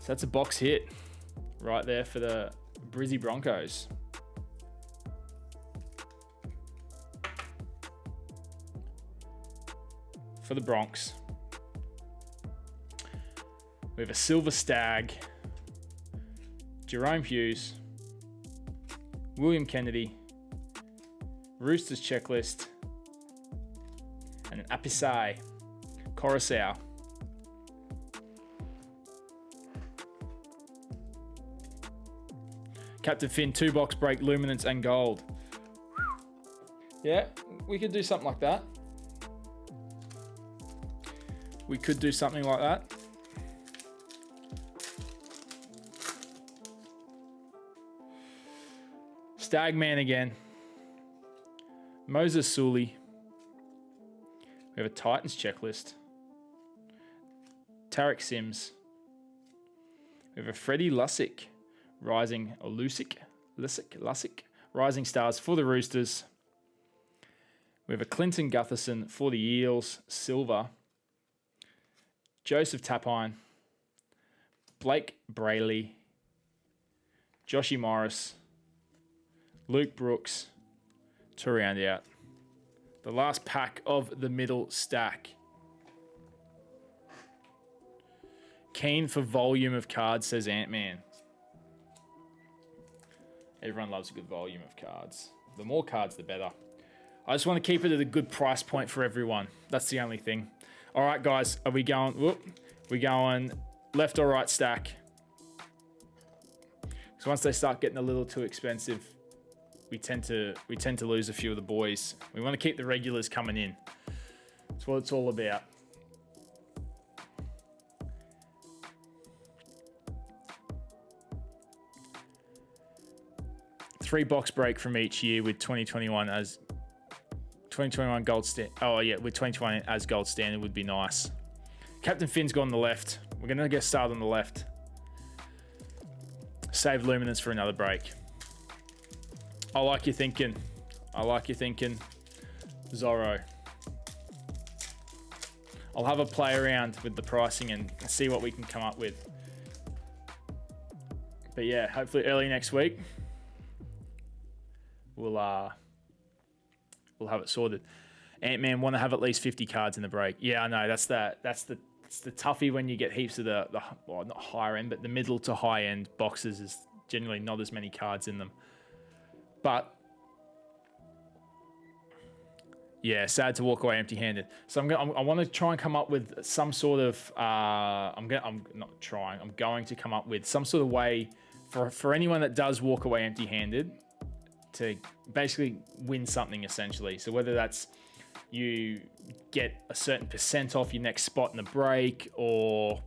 So that's a box hit right there for the Brizzy Broncos. For the Bronx, we have a Silver Stag, Jerome Hughes, William Kennedy, Roosters checklist, and an Apisai Coruscant. Captain Finn, 2-box break, Luminance and Gold. Yeah, we could do something like that. We could do something like that. Stagman again. Moses Sully. We have a Titans checklist. Tarek Sims. We have a Freddie Lussick. Rising Stars for the Roosters. We have a Clinton Gutherson for the Eels, silver. Joseph Tapine, Blake Brayley, Joshy Morris, Luke Brooks to round out the last pack of the middle stack. Keen for volume of cards, says Ant-Man. Everyone loves a good volume of cards. The more cards, the better. I just want to keep it at a good price point for everyone. That's the only thing. All right, guys, are we going? We going left or right stack? So once they start getting a little too expensive, we tend to lose a few of the boys. We want to keep the regulars coming in. That's what it's all about. Three-box break from each year with 2021 as 2021 gold standard. Oh yeah, with 2021 as gold standard would be nice. Captain Finn's gone on the left. We're gonna get started on the left. Save Luminance for another break. I like your thinking. Zorro. I'll have a play around with the pricing and see what we can come up with. But yeah, hopefully early next week we'll have it sorted. Ant-Man want to have at least 50 cards in the break. Yeah, I know. That's the it's the toughie when you get heaps of the well, not higher end, but the middle to high end boxes is generally not as many cards in them. But yeah, sad to walk away empty-handed. So I want to try and come up with some sort of. I'm going to come up with some sort of way for anyone that does walk away empty-handed to basically win something essentially. So whether that's you get a certain % off your next spot in the break, or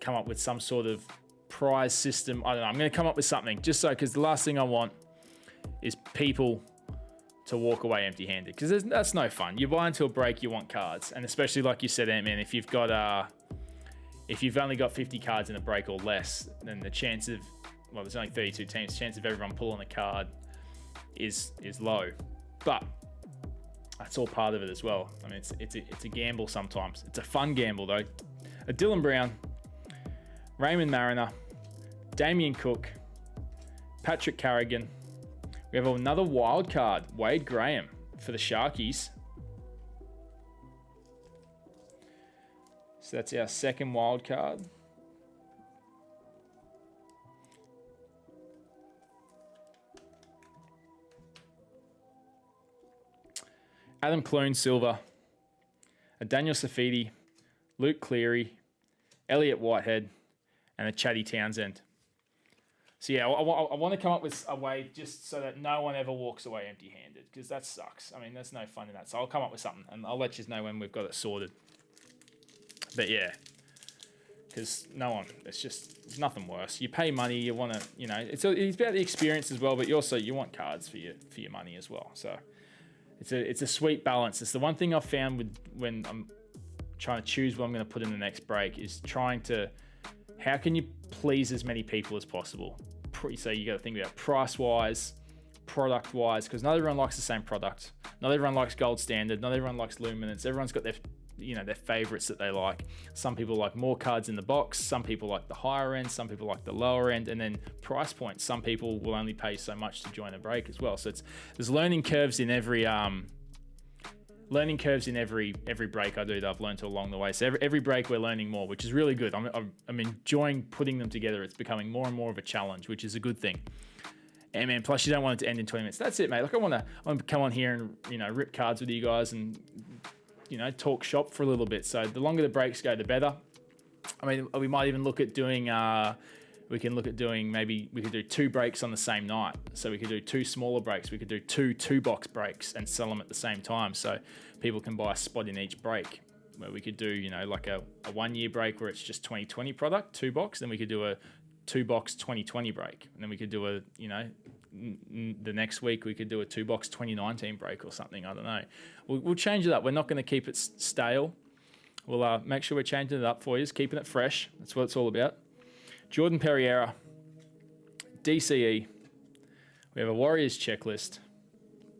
come up with some sort of prize system. I don't know. I'm going to come up with something just so, because the last thing I want is people to walk away empty-handed, because that's no fun. You buy into a break, you want cards, and especially like you said, Ant-Man, if you've only got 50 cards in a break or less, then the chance of, well, there's only 32 teams, chance of everyone pulling a card is low. But that's all part of it as well. I mean, it's a gamble sometimes. It's a fun gamble though. A Dylan Brown, Raymond Mariner, Damien Cook, Patrick Carrigan. We have another wild card, Wade Graham for the Sharkies. So that's our second wild card. Adam Clune Silver, a Daniel Safidi, Luke Cleary, Elliot Whitehead, and a Chatty Townsend. So yeah, I want to come up with a way just so that no one ever walks away empty-handed, because that sucks. I mean, there's no fun in that. So I'll come up with something, and I'll let you know when we've got it sorted. But yeah, because it's nothing worse. You pay money, you want to, it's about the experience as well, but you want cards for your money as well. So it's a sweet balance. It's the one thing I've found when I'm trying to choose what I'm going to put in the next break is trying to, how can you please as many people as possible? So you got to think about price-wise, product-wise, because not everyone likes the same product. Not everyone likes gold standard. Not everyone likes luminance. Everyone's got their favorites that they like. Some people like more cards in the box. Some people like the higher end. Some people like the lower end. And then price points. Some people will only pay so much to join a break as well. So there's learning curves in every break I do that I've learned along the way. So every break we're learning more, which is really good. I'm enjoying putting them together. It's becoming more and more of a challenge, which is a good thing. And man, plus you don't want it to end in 20 minutes. That's it, mate. Like I want to come on here and rip cards with you guys and talk shop for a little bit. So the longer the breaks go, the better. I mean, we might even look at doing. Maybe we could do 2 breaks on the same night. So we could do 2 smaller breaks. We could do 2 box breaks and sell them at the same time. So people can buy a spot in each break. Where we could do, like a 1 year break where it's just 2020 product, 2 box. Then we could do a 2 box 2020 break. And then we could do the next week we could do a 2 box 2019 break or something. I don't know. We'll change it up. We're not going to keep it stale. We'll make sure we're changing it up for you, keeping it fresh. That's what it's all about. Jordan Perriera, DCE. We have a Warriors checklist.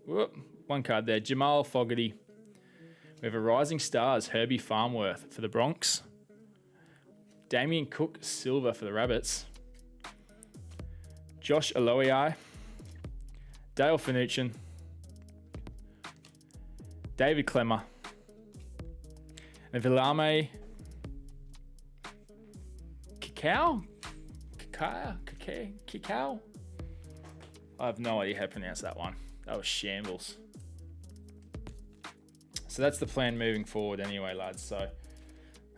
Whoop, 1 card there. Jamal Fogarty. We have a Rising Stars, Herbie Farmworth for the Bronx. Damien Cook Silver for the Rabbits. Josh Aloiai. Dale Finuchin. David Clemmer. And Vilame Cacao? I have no idea how to pronounce that one. That was shambles. So that's the plan moving forward anyway, lads. So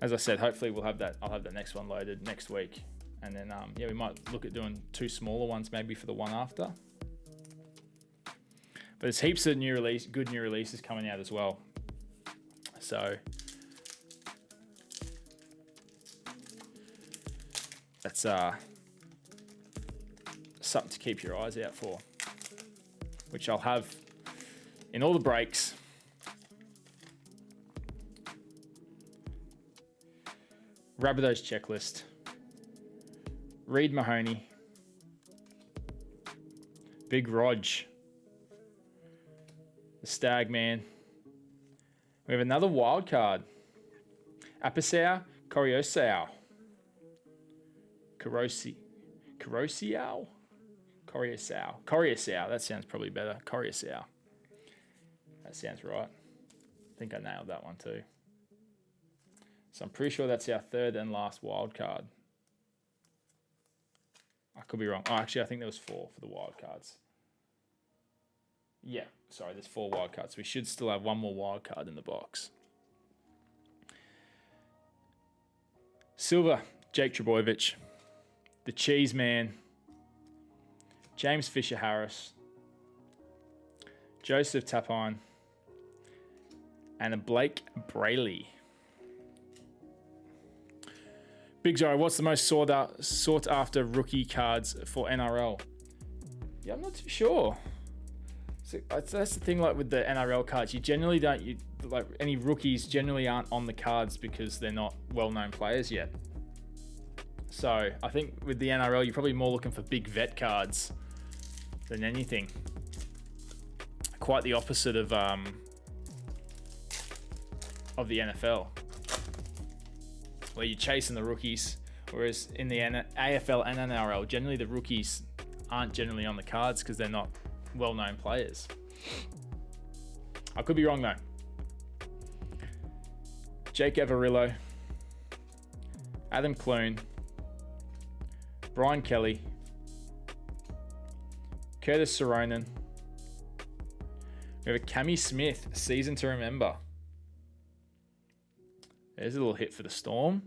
as I said, hopefully I'll have the next one loaded next week. And then, we might look at doing 2 smaller ones maybe for the one after. But there's heaps of good new releases coming out as well. So that's something to keep your eyes out for, which I'll have in all the breaks. Rabbitohs checklist. Reed Mahoney. Big Rog. The Stag Man. We have another wild card. Apasau Coriosau. Coriosau. That sounds probably better. Coriosau. That sounds right. I think I nailed that one too. So I'm pretty sure that's our third and last wild card. I could be wrong. Oh, actually, I think there was 4 for the wild cards. Yeah, sorry, there's 4 wild cards. We should still have 1 more wild card in the box. Silver, Jake Trbojevic. The Cheese Man. James Fisher-Harris. Joseph Tapine. And a Blake Brayley. Big Joe, what's the most sought after rookie cards for NRL? Yeah, I'm not too sure. So that's the thing, like with the NRL cards, you generally don't, like any rookies generally aren't on the cards because they're not well-known players yet. So I think with the NRL, you're probably more looking for big vet cards than anything. Quite the opposite of the NFL, where you're chasing the rookies, whereas in the AFL and NRL, generally the rookies aren't generally on the cards because they're not well-known players. I could be wrong though. Jake Averillo, Adam Clune, Brian Kelly, Curtis Soronen. We have a Cammy Smith, season to remember. There's a little hit for the Storm.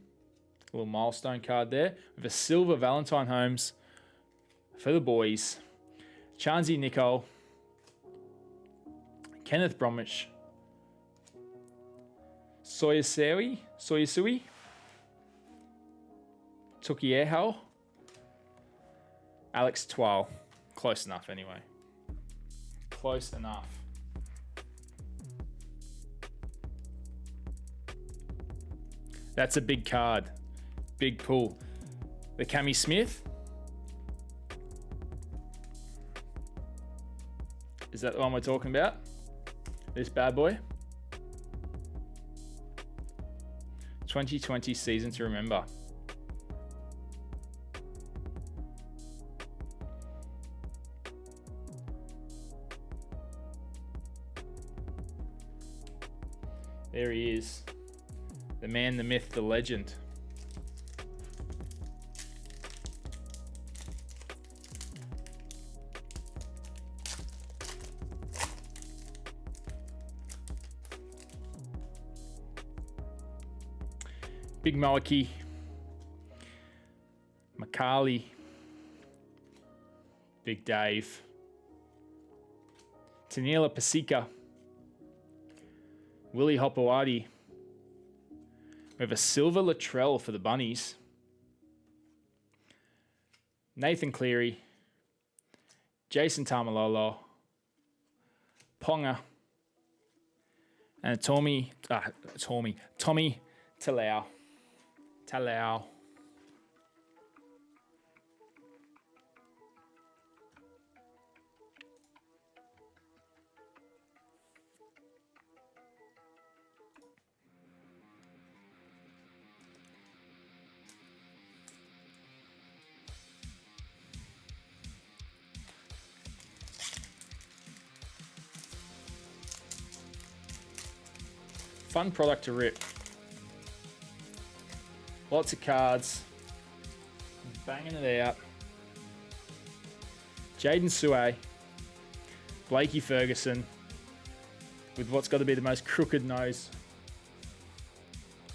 A little milestone card there. We have a silver Valentine Holmes for the boys. Chansey Nicole. Kenneth Bromwich. Soyasui. Tukieho. Alex Twal. Close enough anyway. Close enough. That's a big card. Big pull. The Cammy Smith. Is that the one we're talking about? This bad boy? 2020 season to remember. There he is. The man, the myth, the legend. Big Moaki. Makali. Big Dave. Taniela Pasika. Willie Hopewadi. We have a silver Latrell for the Bunnies. Nathan Cleary. Jason Tamalolo. Ponga. And a Tommy Talau. Fun product to rip. Lots of cards. Banging it out. Jaden Suey. Blakey Ferguson. With what's got to be the most crooked nose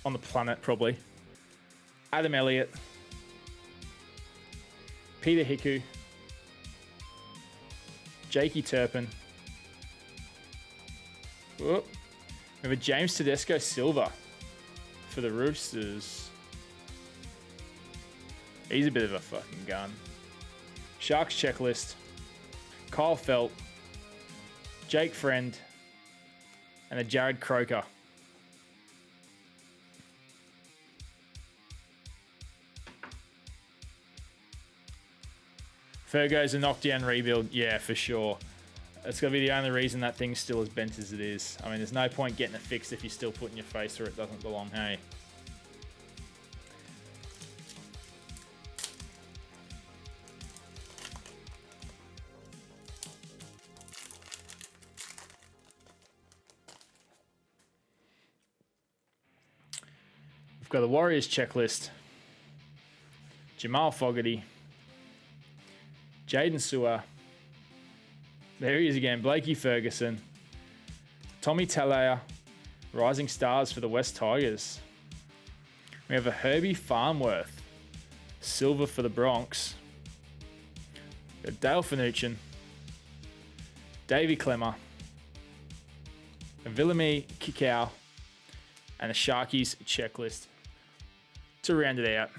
on the planet, probably. Adam Elliott. Peter Hiku. Jakey Turpin. Whoop. We have a James Tedesco silver for the Roosters. He's a bit of a fucking gun. Sharks checklist. Kyle Felt. Jake Friend. And a Jared Croker. Fergo's a knockdown rebuild. Yeah, for sure. It's going to be the only reason that thing's still as bent as it is. I mean, there's no point getting it fixed if you're still putting your face where it doesn't belong, hey? We've got the Warriors checklist. Jamal Fogarty. Jaden Sewer. There he is again. Blakey Ferguson. Tommy Taylor. Rising stars for the West Tigers. We have a Herbie Farnworth. Silver for the Bronx. Dale Finuchin. Davey Clemmer. A Villamy Kikau. And a Sharkies checklist to round it out.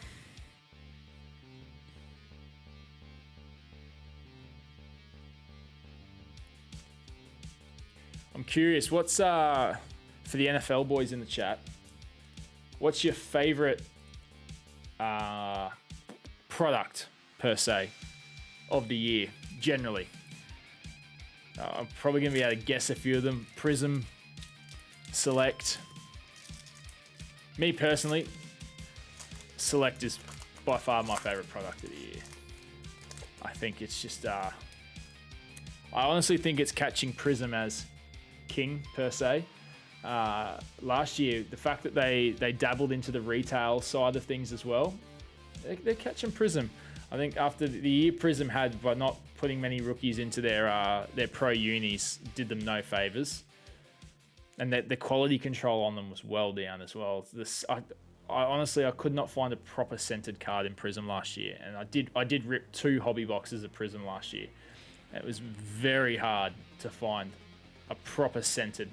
I'm curious, what's for the NFL boys in the chat? What's your favorite product per se of the year generally? I'm probably gonna be able to guess a few of them. Prism, Select. Me personally, Select is by far my favorite product of the year. I think it's just I honestly think it's catching Prism as king per se. Last year, the fact that they dabbled into the retail side of things as well, they're catching Prism. I think after the year Prism had by not putting many rookies into their pro unis, did them no favors, and that the quality control on them was well down as well. I honestly could not find a proper scented card in Prism last year, and I did rip 2 hobby boxes of Prism last year. It was very hard to find a proper scented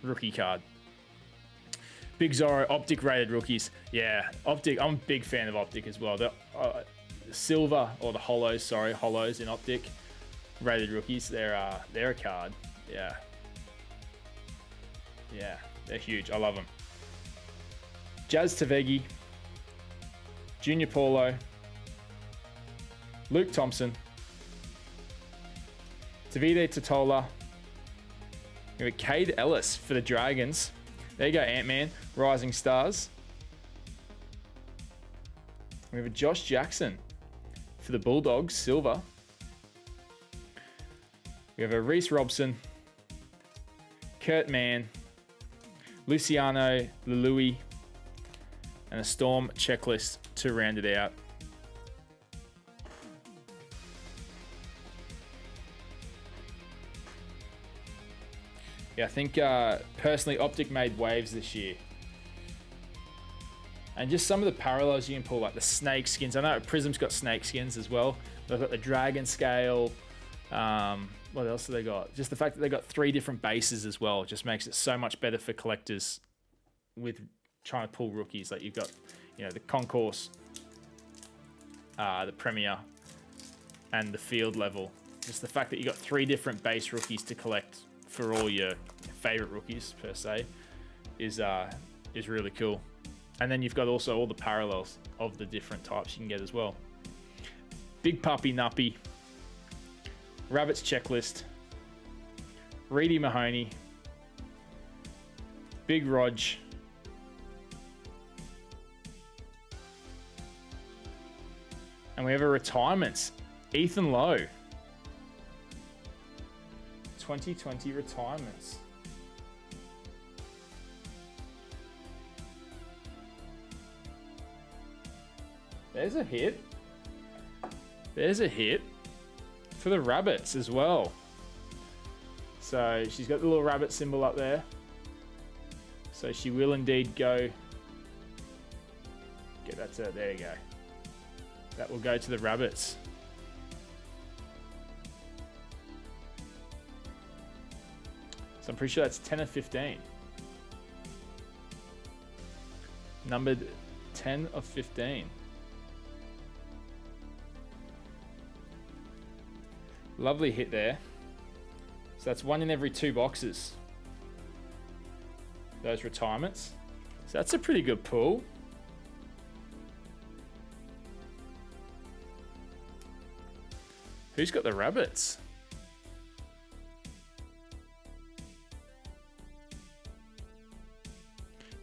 rookie card. Big Zorro, Optic rated rookies. Yeah, Optic. I'm a big fan of Optic as well. The silver or the hollows in Optic rated rookies. They're a card. Yeah, they're huge. I love them. Jazz Tavegi, Junior Paulo, Luke Thompson, Tavide Totola. We have Cade Ellis for the Dragons. There you go, Ant-Man. Rising Stars. We have a Josh Jackson for the Bulldogs. Silver. We have a Reese Robson. Kurt Mann. Luciano Lului. And a Storm checklist to round it out. Yeah, I think personally Optic made waves this year. And just some of the parallels you can pull, like the snake skins. I know Prism's got snake skins as well. They've got the dragon scale. What else have they got? Just the fact that they got 3 different bases as well just makes it so much better for collectors with trying to pull rookies. Like you've got, the Concourse, the Premier, and the field level. Just the fact that you got 3 different base rookies to collect for all your favorite rookies per se is really cool. And then you've got also all the parallels of the different types you can get as well. Big Puppy Nuppy, Rabbits checklist, Reedy Mahoney, Big Rog, and we have a retirements, Ethan Lowe. 2020 retirements. There's a hit. There's a hit for the Rabbits as well. So she's got the little rabbit symbol up there. So she will indeed go. Get that to, there you go. That will go to the Rabbits. So I'm pretty sure that's 10 of 15. Numbered 10 of 15. Lovely hit there. So that's 1 in every 2 boxes. Those retirements. So that's a pretty good pull. Who's got the Rabbits?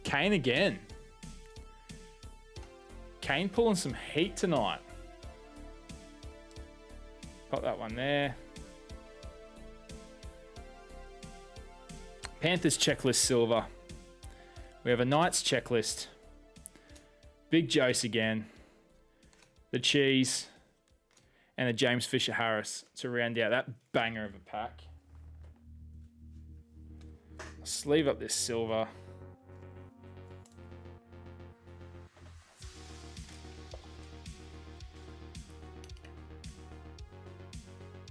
Kane again. Kane pulling some heat tonight. Pop that one there. Panthers checklist silver. We have a Knights checklist. Big Jose again. The Cheese. And a James Fisher-Harris to round out that banger of a pack. Sleeve up this silver.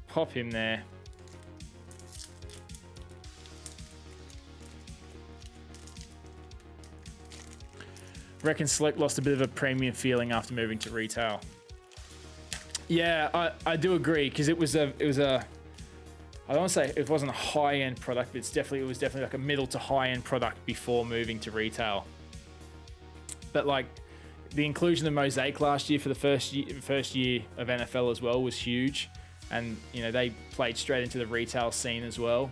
Pop him there. Reckon Select lost a bit of a premium feeling after moving to retail. Yeah, I do agree, because it was a I don't want to say it wasn't a high-end product, but it was definitely like a middle to high-end product before moving to retail. But like the inclusion of Mosaic last year for the first year of NFL as well was huge, and you know they played straight into the retail scene as well.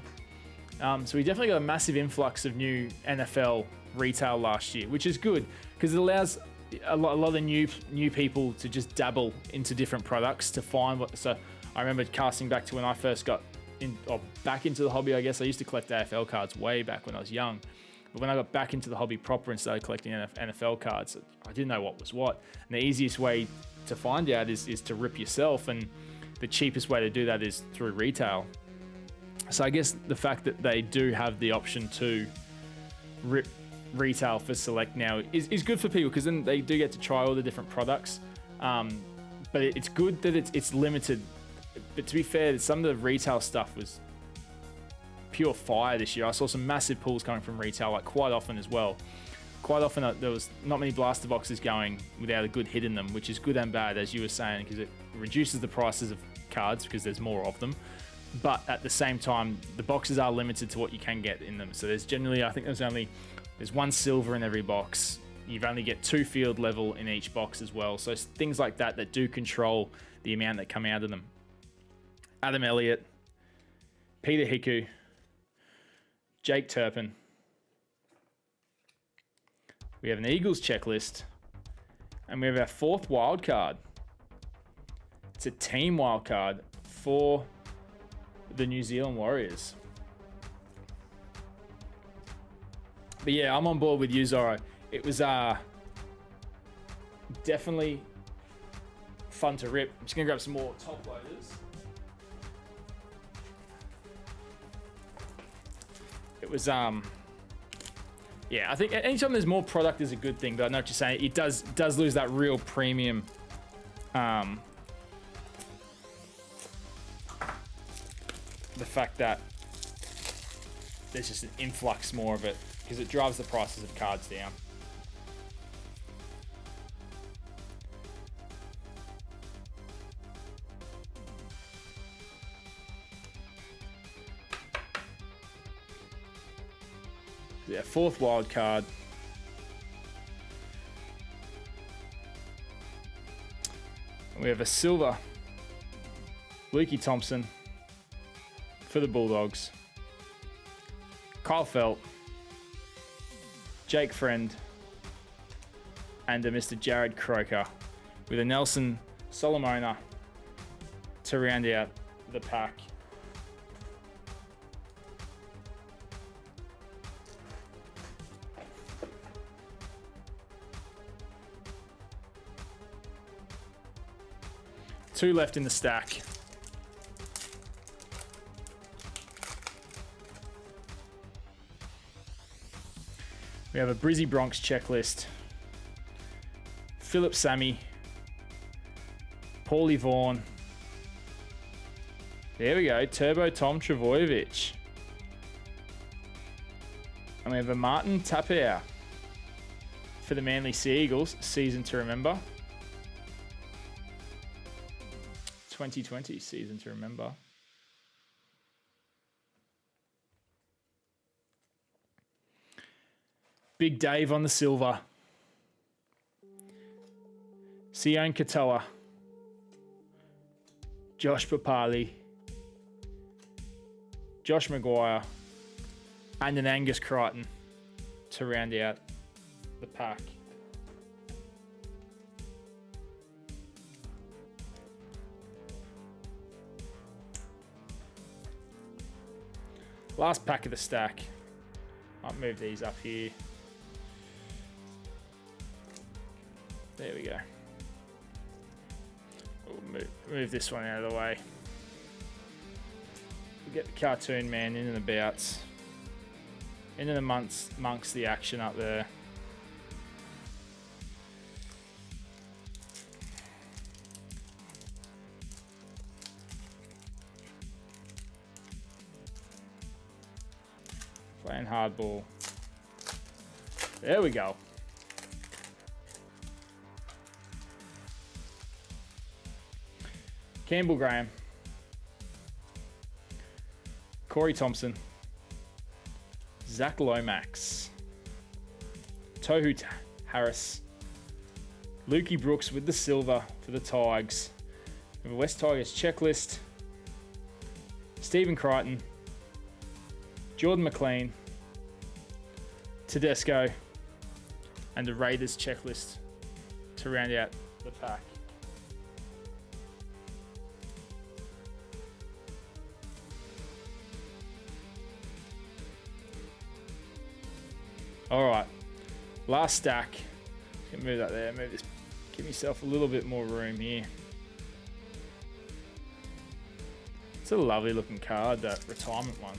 So we definitely got a massive influx of new NFL retail last year, which is good because it allows a lot of new people to just dabble into different products to find what. So I remember casting back to when I first got back into the hobby. I guess I used to collect AFL cards way back when I was young, but when I got back into the hobby proper and started collecting NFL cards, I didn't know what was what. And the easiest way to find out is to rip yourself, and the cheapest way to do that is through retail. So I guess the fact that they do have the option to rip retail for Select now is good for people, because then they do get to try all the different products. But it's good that it's limited. But to be fair, some of the retail stuff was pure fire this year. I saw some massive pulls coming from retail, like quite often as well. Quite often there was not many blaster boxes going without a good hit in them, which is good and bad, as you were saying, because it reduces the prices of cards because there's more of them. But at the same time, the boxes are limited to what you can get in them. So there's generally, I think there's one silver in every box. You've only get 2 field level in each box as well. So things like that do control the amount that come out of them. Adam Elliott, Peter Hiku, Jake Turpin. We have an Eagles checklist, and we have our 4th wild card. It's a team wild card for the New Zealand Warriors. But yeah, I'm on board with you, Zorro. It was definitely fun to rip. I'm just gonna grab some more top loaders. It was yeah, I think anytime there's more product is a good thing, but I know what you're saying. It does lose that real premium the fact that there's just an influx more of it, because it drives the prices of cards down. Yeah, 4th wild card. We have a silver Lukey Thompson for the Bulldogs. Kyle Felt, Jake Friend, and a Mr. Jared Croker with a Nelson Solomona to round out the pack. Two left in the stack. We have a Brizzy Bronx checklist. Philip Sammy. Paulie Vaughan. There we go. Turbo Tom Travojevic. And we have a Martin Tapia for the Manly Sea Eagles. Season to remember. 2020 season to remember. Big Dave on the silver. Sione Katoa. Josh Papali. Josh Maguire. And an Angus Crichton to round out the pack. Last pack of the stack. I'll move these up here. There we go. We'll move this one out of the way. We'll get the cartoon man in and about. Into the monks the action up there. Playing hardball. There we go. Campbell Graham. Corey Thompson. Zach Lomax. Tohu Harris. Lukey Brooks with the silver for the Tigers. The West Tigers checklist. Stephen Crichton. Jordan McLean. Tedesco. And the Raiders checklist to round out the pack. All right, last stack. Just gonna move that there. Move this. Give myself a little bit more room here. It's a lovely looking card, that retirement one.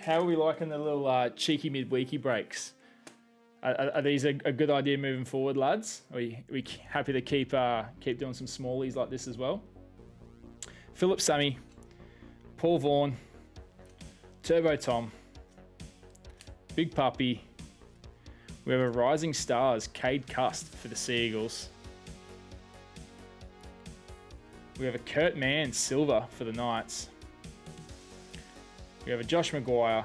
How are we liking the little cheeky midweeky breaks? Are these a good idea moving forward, lads? Are we happy to keep doing some smallies like this as well? Philip Sammy, Paul Vaughan, Turbo Tom, Big Puppy. We have a Rising Stars, Cade Cust for the Seagulls. We have a Kurt Mann, Silver for the Knights. We have a Josh Maguire,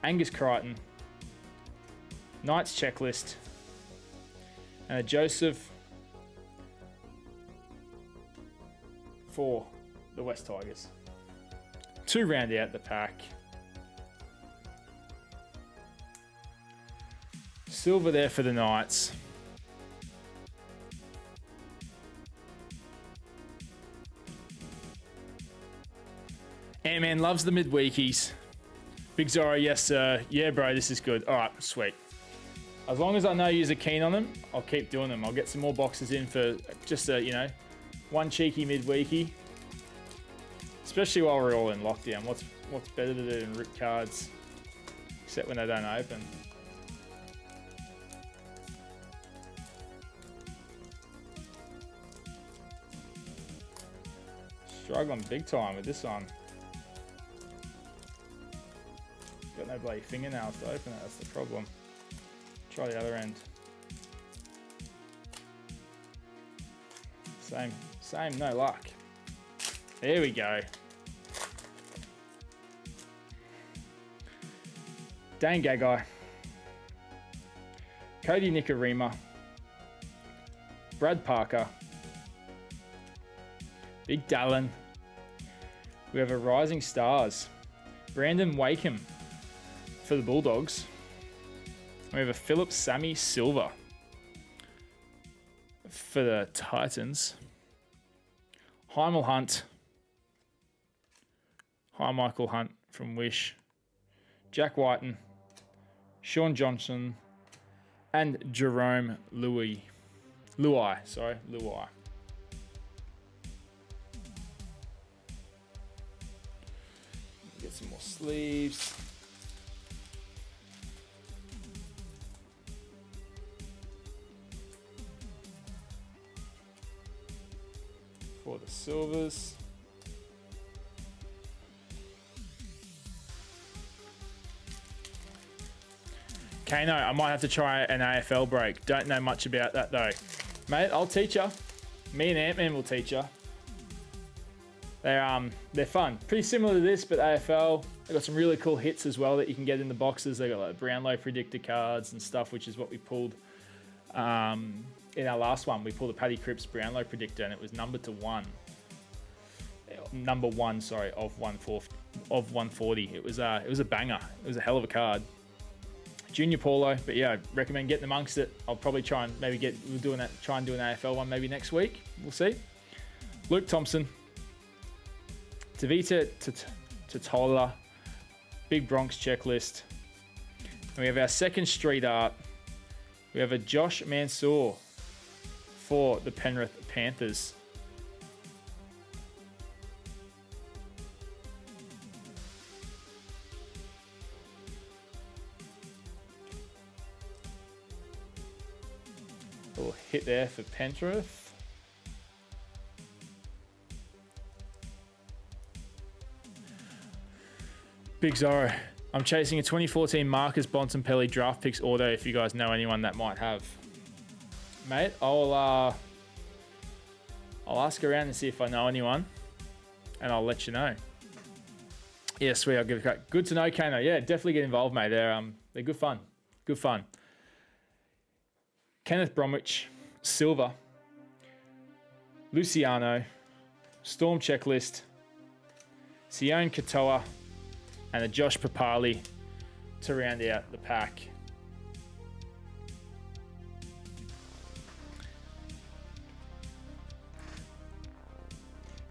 Angus Crichton, Knights checklist, and a Joseph for the West Tigers. To round out the pack. Silver there for the Knights. Ant-Man loves the midweekies. Big Zorro, yes sir. Yeah bro, this is good. All right, sweet. As long as I know you're keen on them, I'll keep doing them. I'll get some more boxes in for just a, one cheeky midweeky. Especially while we're all in lockdown. What's better to do than rip cards, except when they don't open. Struggling big time with this one. Got no bloody fingernails to open it, that's the problem. Try the other end. Same, no luck. There we go. Dane Gagai. Cody Nikarima. Brad Parker. Big Dallin. We have a Rising Stars. Brandon Wakeham for the Bulldogs. We have a Philip Sammy Silver for the Titans. Heimel Hunt. Hi Michael Hunt from Wish. Jack Whiten. Sean Johnson. And Jerome Luai. Get some more sleeves. For the Silvers. Kano, I might have to try an AFL break. Don't know much about that though. Mate, I'll teach you. Me and Ant-Man will teach you. They're fun. Pretty similar to this, but AFL. They've got some really cool hits as well that you can get in the boxes. They got like Brownlow predictor cards and stuff, which is what we pulled in our last one. We pulled the Paddy Cripps Brownlow predictor, and it was number one, of 140. It was a banger. It was a hell of a card. Junior Paulo, but yeah, I recommend getting amongst it. I'll probably try and maybe try and do an AFL one maybe next week. We'll see. Luke Thompson, Tavita Totola, Big Bronx checklist. And we have our second street art. We have a Josh Mansour for the Penrith Panthers. A little hit there for Penrith. Big Zorro. I'm chasing a 2014 Marcus Bontempelli draft picks auto if you guys know anyone that might have. Mate, I'll ask around and see if I know anyone, and I'll let you know. Yeah, sweet, I'll give it a crack. Good to know, Kano. Yeah, definitely get involved, mate. They're good fun. Good fun. Kenneth Bromwich, Silver, Luciano, Storm Checklist, Sione Katoa, and a Josh Papali to round out the pack.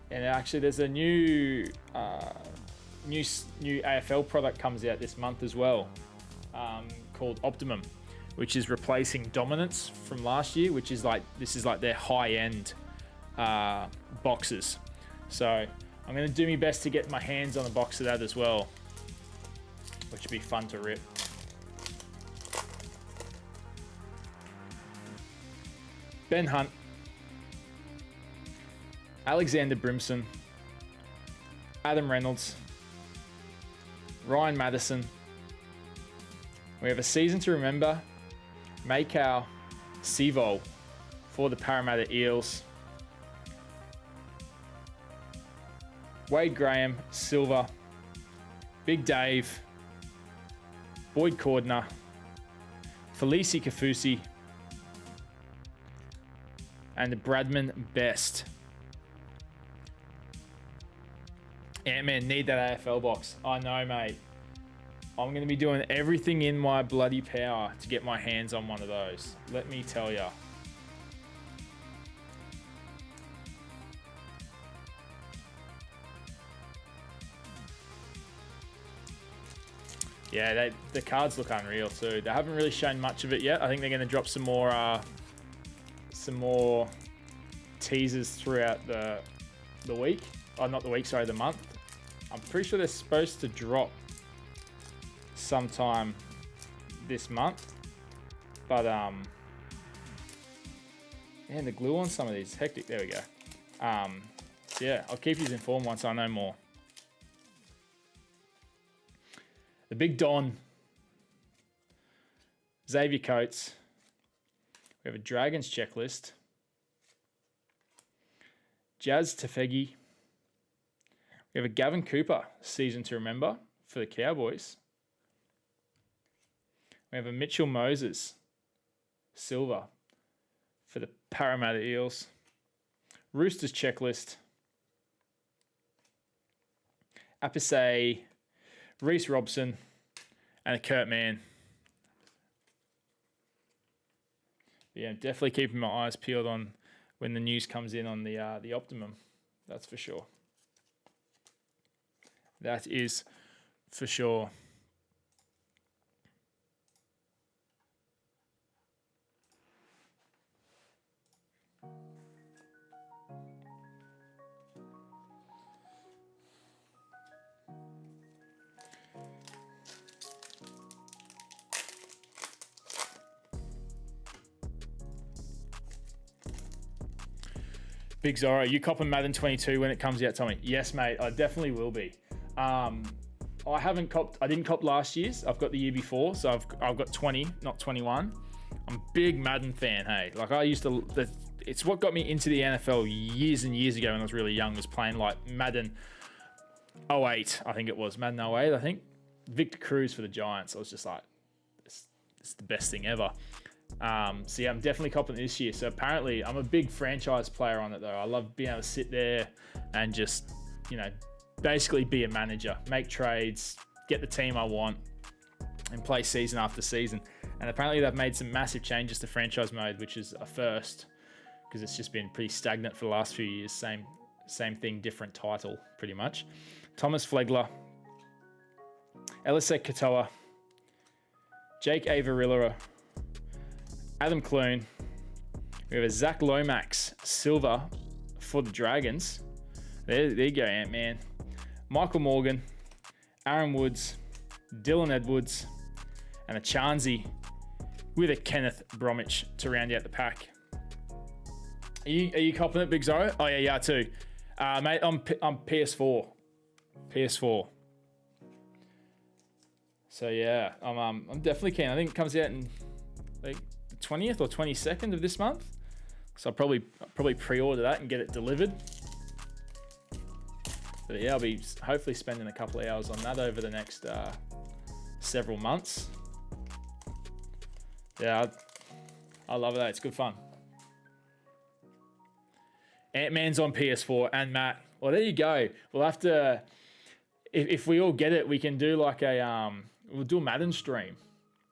And actually, there's a new AFL product comes out this month as well, called Optimum, which is replacing Dominance from last year, which is this is like their high-end boxes. So I'm going to do my best to get my hands on a box of that as well, which would be fun to rip. Ben Hunt, Alexander Brimson, Adam Reynolds, Ryan Madison. We have a season to remember, Makau Sivol for the Parramatta Eels. Wade Graham, Silver, Big Dave, Boyd Cordner, Felici Kafusi, and the Bradman Best. Ant-Man, need that AFL box. I know, mate. I'm going to be doing everything in my bloody power to get my hands on one of those. Let me tell ya. Yeah, the cards look unreal too. They haven't really shown much of it yet. I think they're going to drop some more teasers throughout the week. Oh, not the week, sorry, the month. I'm pretty sure they're supposed to drop sometime this month. But man, the glue on some of these hectic. There we go. So yeah, I'll keep you informed once I know more. The Big Don, Xavier Coates. We have a Dragons checklist. Jazz Tefegi. We have a Gavin Cooper season to remember for the Cowboys. We have a Mitchell Moses Silver for the Parramatta Eels. Roosters checklist. Appice, Reece Robson, and a Kurt Mann. Yeah, definitely keeping my eyes peeled on when the news comes in on the Optimum. That's for sure. That is for sure. Big Zorro, you copping Madden 22 when it comes out, Tommy? Yes, mate, I definitely will be. I didn't cop last year's. I've got the year before, so I've got 20, not 21. I'm a big Madden fan, hey. Like I used to, it's what got me into the NFL years and years ago when I was really young, was playing like Madden 08, I think it was. Madden 08, I think. Victor Cruz for the Giants. I was just like, it's the best thing ever. So yeah, I'm definitely copping this year. So apparently I'm a big franchise player on it though. I love being able to sit there and just, basically be a manager, make trades, get the team I want, and play season after season. And apparently they've made some massive changes to franchise mode, which is a first, because it's just been pretty stagnant for the last few years. Same Same thing, different title, pretty much. Thomas Flegler, Elisek Katoa, Jake Avarilla, Adam Clune. We have a Zach Lomax silver for the Dragons. There you go, Ant-Man. Michael Morgan, Aaron Woods, Dylan Edwards, and a Chansey with a Kenneth Bromwich to round out the pack. Are you copping it, Big Zorro? Oh yeah, too. Mate, I'm PS4. PS4. So yeah, I'm definitely keen. I think it comes out in like the 20th or 22nd of this month. So I'll probably pre-order that and get it delivered. But yeah, I'll be hopefully spending a couple of hours on that over the next several months. Yeah, I love that. It's good fun. Ant-Man's on PS4 and Matt. Well, there you go. We'll have to, if we all get it, we can do like we'll do a Madden stream.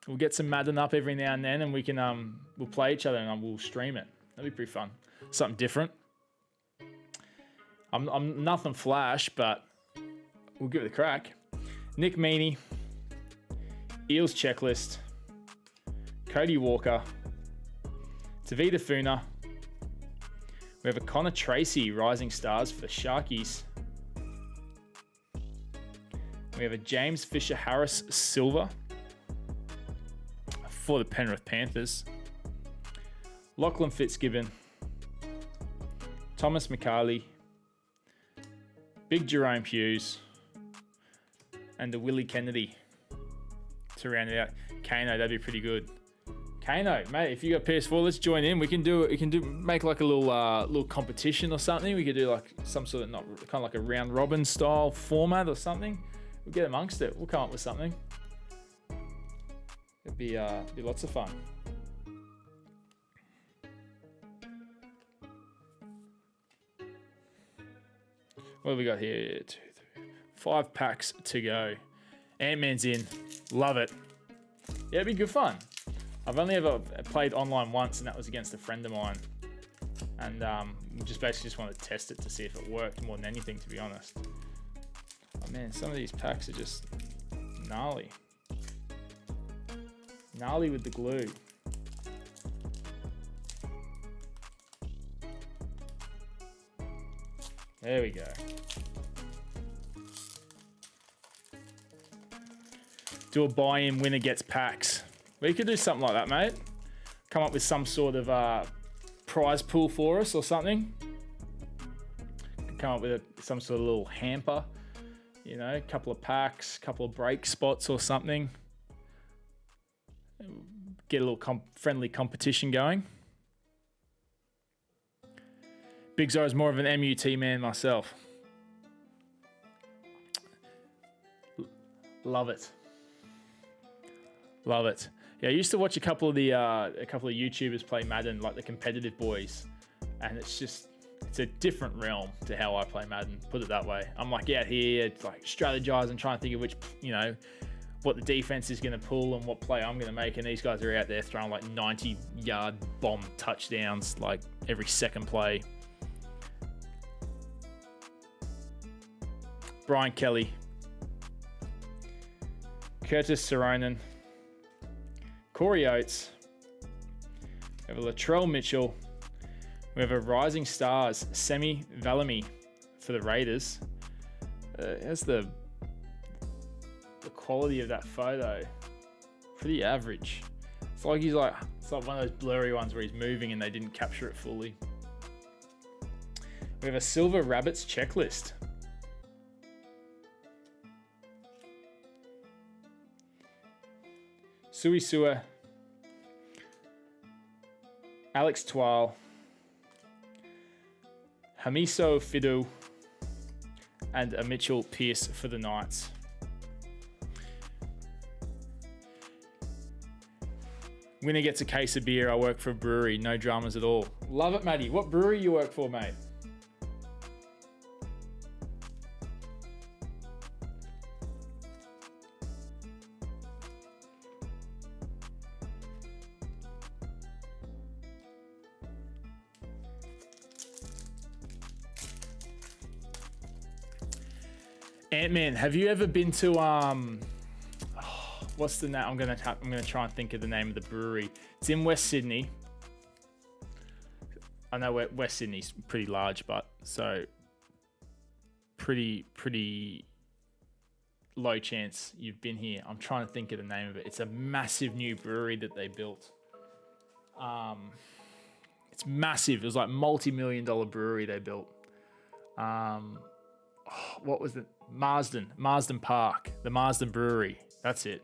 We'll get some Madden up every now and then, and we can we'll play each other and we'll stream it. That'd be pretty fun. Something different. I'm nothing flash, but we'll give it a crack. Nick Meaney, Eels checklist, Cody Walker, Tavita Funa. We have a Connor Tracy, Rising Stars for the Sharkies. We have a James Fisher Harris silver for the Penrith Panthers. Lachlan Fitzgibbon, Thomas McCarley, Big Jerome Hughes, and the Willie Kennedy to round it out. Kano, that'd be pretty good. Kano, mate, if you got PS4, let's join in. We can make like a little competition or something. We could do like some sort of kind of like a round robin style format or something. We'll get amongst it. We'll come up with something. It'd be lots of fun. What have we got here? 2, 3, 5 packs to go. Ant-Man's in. Love it. Yeah, it'd be good fun. I've only ever played online once, and that was against a friend of mine. And we just want to test it to see if it worked more than anything, to be honest. Oh man, some of these packs are just gnarly. Gnarly with the glue. There we go. Do a buy-in, winner gets packs. We could do something like that, mate. Come up with some sort of prize pool for us or something. Come up with some sort of little hamper. You know, a couple of packs, couple of break spots or something. Get a little friendly competition going. Big Zorro's more of an MUT man myself. Love it. Love it. Yeah, I used to watch a couple of YouTubers play Madden, like the competitive boys, and it's a different realm to how I play Madden. Put it that way. I'm like out here, like strategizing, trying to think of which, what the defense is going to pull and what play I'm going to make, and these guys are out there throwing like 90-yard bomb touchdowns like every second play. Brian Kelly, Curtis Saronen, Corey Oates, we have a Latrell Mitchell, we have a Rising Stars, Semi Valami for the Raiders. How's the quality of that photo? Pretty average. It's like one of those blurry ones where he's moving and they didn't capture it fully. We have a Silver Rabbits checklist. Sui Sua, Alex Twal, Hamiso Fidu, and a Mitchell Pearce for the Knights. Winner gets a case of beer. I work for a brewery. No dramas at all. Love it, Matty. What brewery you work for, mate? Ant-Man, have you ever been to what's the name? I'm gonna try and think of the name of the brewery. It's in West Sydney. I know West Sydney's pretty large, but so pretty low chance you've been here. I'm trying to think of the name of it. It's a massive new brewery that they built. It's massive. It was like multi-million-dollar brewery they built. What was it? Marsden Park, the Marsden Brewery. That's it.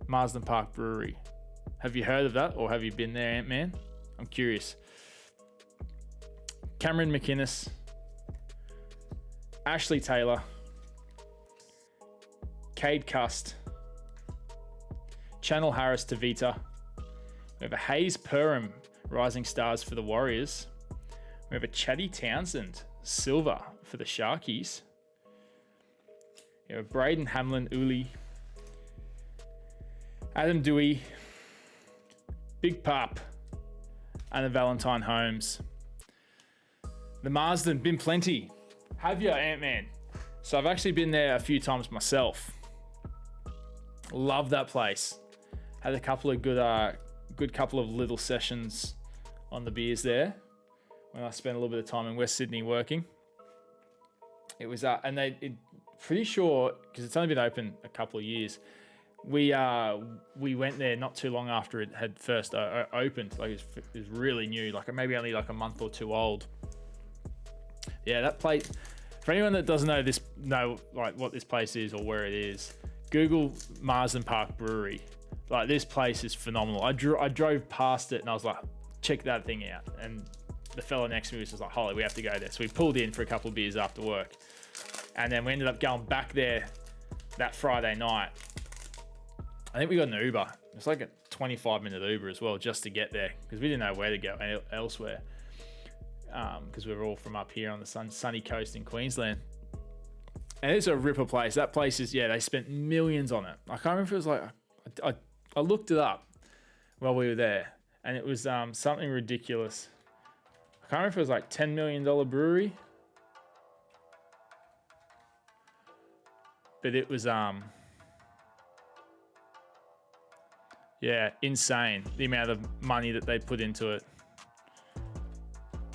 Marsden Park Brewery. Have you heard of that, or have you been there, Ant-Man? I'm curious. Cameron McInnes, Ashley Taylor, Cade Cust, Channel Harris Tavita. We have a Hayes Perham, Rising Stars for the Warriors. We have a Chatty Townsend, Silver for the Sharkies. We have Braden Hamlin, Uli, Adam Dewey, Big Pop, and the Valentine Holmes. The Marsden, been plenty. Have you, Ant-Man? So I've actually been there a few times myself. Love that place. Had a couple of good couple of little sessions on the beers there when I spent a little bit of time in West Sydney working. It was pretty sure, because it's only been open a couple of years. We went there not too long after it had first opened. Like it was really new, like maybe only like a month or two old. Yeah, that place. For anyone that doesn't know like what this place is or where it is, Google Marsden Park Brewery. Like this place is phenomenal. I drove past it and I was like, check that thing out. And the fella next to me was just like, Holly, we have to go there. So we pulled in for a couple of beers after work. And then we ended up going back there that Friday night. I think we got an Uber. It's like a 25-minute Uber as well, just to get there, because we didn't know where to go elsewhere. Because we were all from up here on the sunny coast in Queensland. And it's a ripper place. That place is, they spent millions on it. I can't remember if it was like, I looked it up while we were there, and it was something ridiculous. I can't remember if it was like $10 million brewery. But it was, insane, the amount of money that they put into it.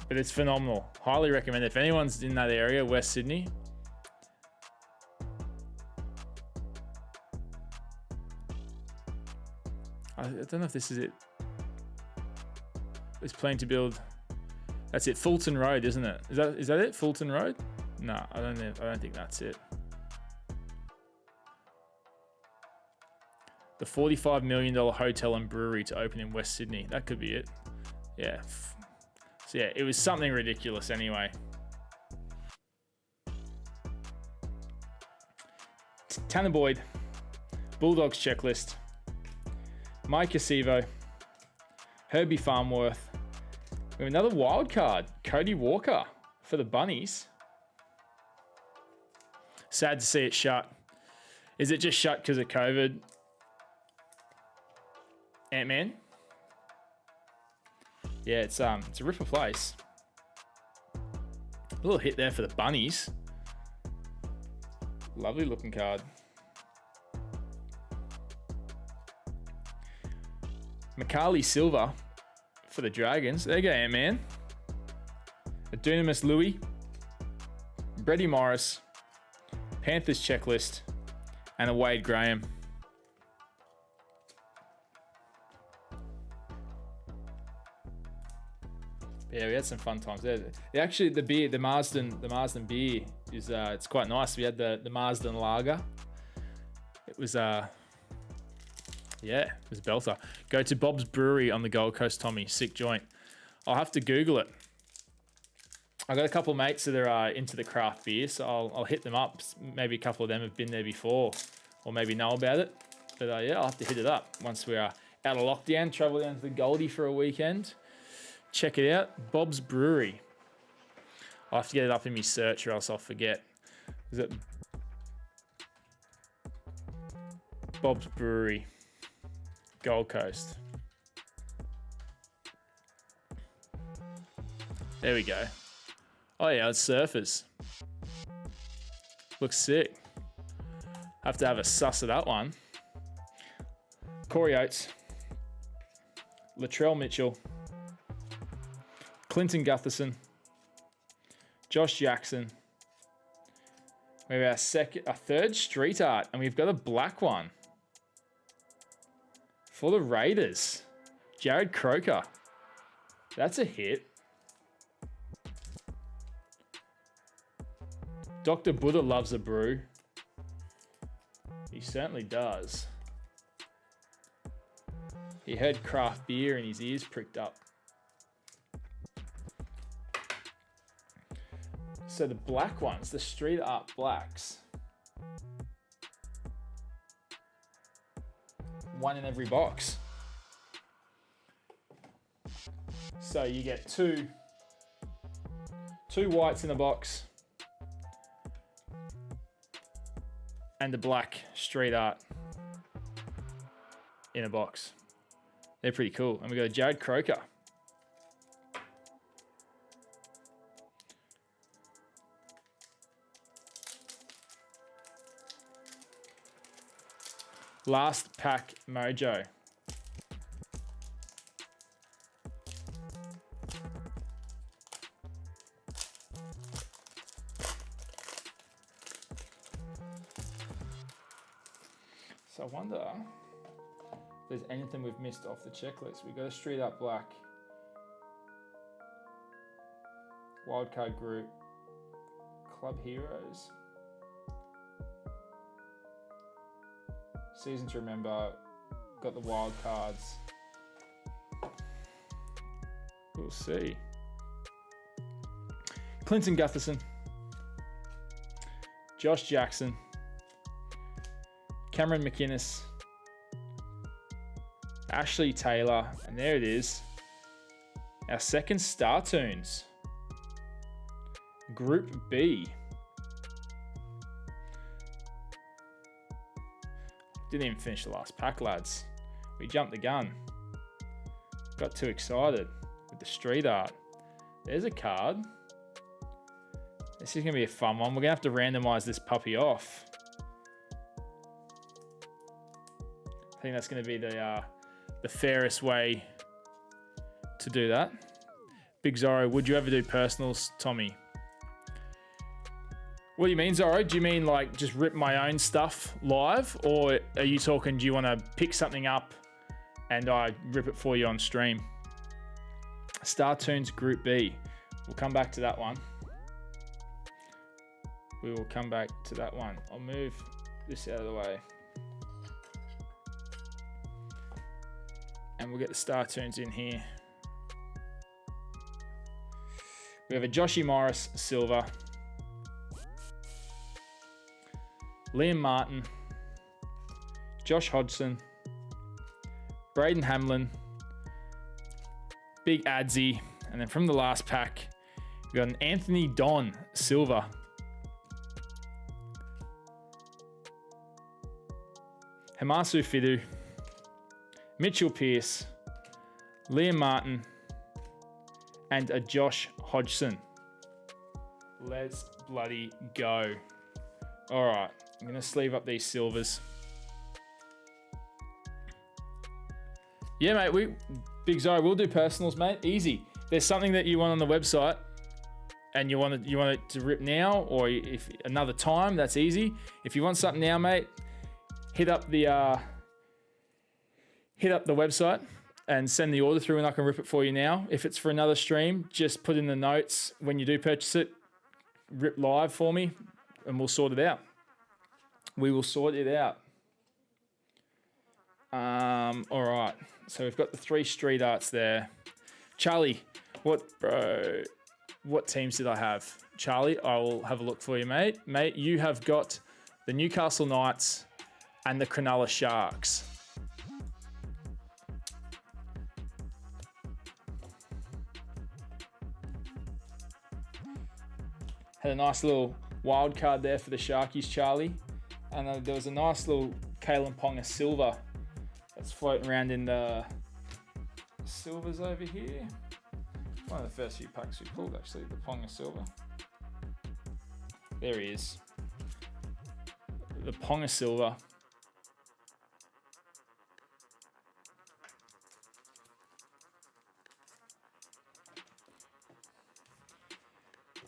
But it's phenomenal. Highly recommend it. If anyone's in that area, West Sydney, I don't know if this is it. It's planning to build. That's it. Fulton Road, isn't it? Is that it? Fulton Road? No, I don't think that's it. The $45 million hotel and brewery to open in West Sydney. That could be it. Yeah. So yeah, it was something ridiculous anyway. Tanner Boyd, Bulldogs checklist. Mike Acevo, Herbie Farmworth. We have another wild card, Cody Walker for the Bunnies. Sad to see it shut. Is it just shut because of COVID? Ant-Man? Yeah, it's a ripper place. A little hit there for the Bunnies. Lovely looking card. Makali Silva for the Dragons. There you go, Ant-Man. A Dunamis Louis. Brady Morris. Panthers checklist. And a Wade Graham. Yeah, we had some fun times there. Actually, the Marsden beer is it's quite nice. We had the Marsden Lager. It was it was a belter. Go to Bob's Brewery on the Gold Coast, Tommy. Sick joint. I'll have to Google it. I got a couple of mates that are into the craft beer, so I'll hit them up. Maybe a couple of them have been there before, or maybe know about it. But I'll have to hit it up once we're out of lockdown. Travel down to the Goldie for a weekend. Check it out, Bob's Brewery. I'll have to get it up in my search or else I'll forget. Is it Bob's Brewery, Gold Coast? There we go. Oh yeah, it's Surfers. Looks sick. Have to have a suss of that one. Corey Oates. Latrell Mitchell. Clinton Gutherson. Josh Jackson. We have our third street art, and we've got a black one for the Raiders. Jared Croker. That's a hit. Dr. Buddha loves a brew. He certainly does. He heard craft beer and his ears pricked up. So the black ones, the street art blacks. One in every box. So you get two whites in a box and the black street art in a box. They're pretty cool. And we got Jared Croker. Last pack mojo. So I wonder if there's anything we've missed off the checklist. We got a street up black. Wildcard group. Club heroes. Season to remember. Got the wild cards. We'll see. Clinton Gutherson. Josh Jackson. Cameron McInnes. Ashley Taylor. And there it is. Our second Star Tunes. Group B. Didn't even finish the last pack, lads. We jumped the gun. Got too excited with the street art. There's a card. This is going to be a fun one. We're going to have to randomize this puppy off. I think that's going to be the fairest way to do that. Big Zorro, would you ever do personals, Tommy? What do you mean, Zorro? Do you mean like just rip my own stuff live? Or are you talking, do you want to pick something up and I rip it for you on stream? Star Tunes Group B. We'll come back to that one. We will come back to that one. I'll move this out of the way. And we'll get the Star Tunes in here. We have a Joshy Morris silver. Liam Martin. Josh Hodgson. Braden Hamlin. Big Adsy. And then from the last pack, we got an Anthony Don silver. Hamasu Fidu. Mitchell Pearce, Liam Martin, and a Josh Hodgson. Let's bloody go. All right, I'm going to sleeve up these silvers. Yeah, mate, Big Zo, we'll do personals, mate. Easy. There's something that you want on the website and you want it to rip now, or if another time, that's easy. If you want something now, mate, hit up the website and send the order through and I can rip it for you now. If it's for another stream, just put in the notes when you do purchase it, rip live for me and we'll sort it out. We will sort it out. All right. So we've got the 3 street arts there. Charlie, what teams did I have? Charlie, I will have a look for you, mate. Mate, you have got the Newcastle Knights and the Cronulla Sharks. Had a nice little wild card there for the Sharkies, Charlie. And there was a nice little Kalen Ponga silver that's floating around in the silvers over here. One of the first few packs we pulled, actually, the Ponga silver. There he is. the Ponga Silver.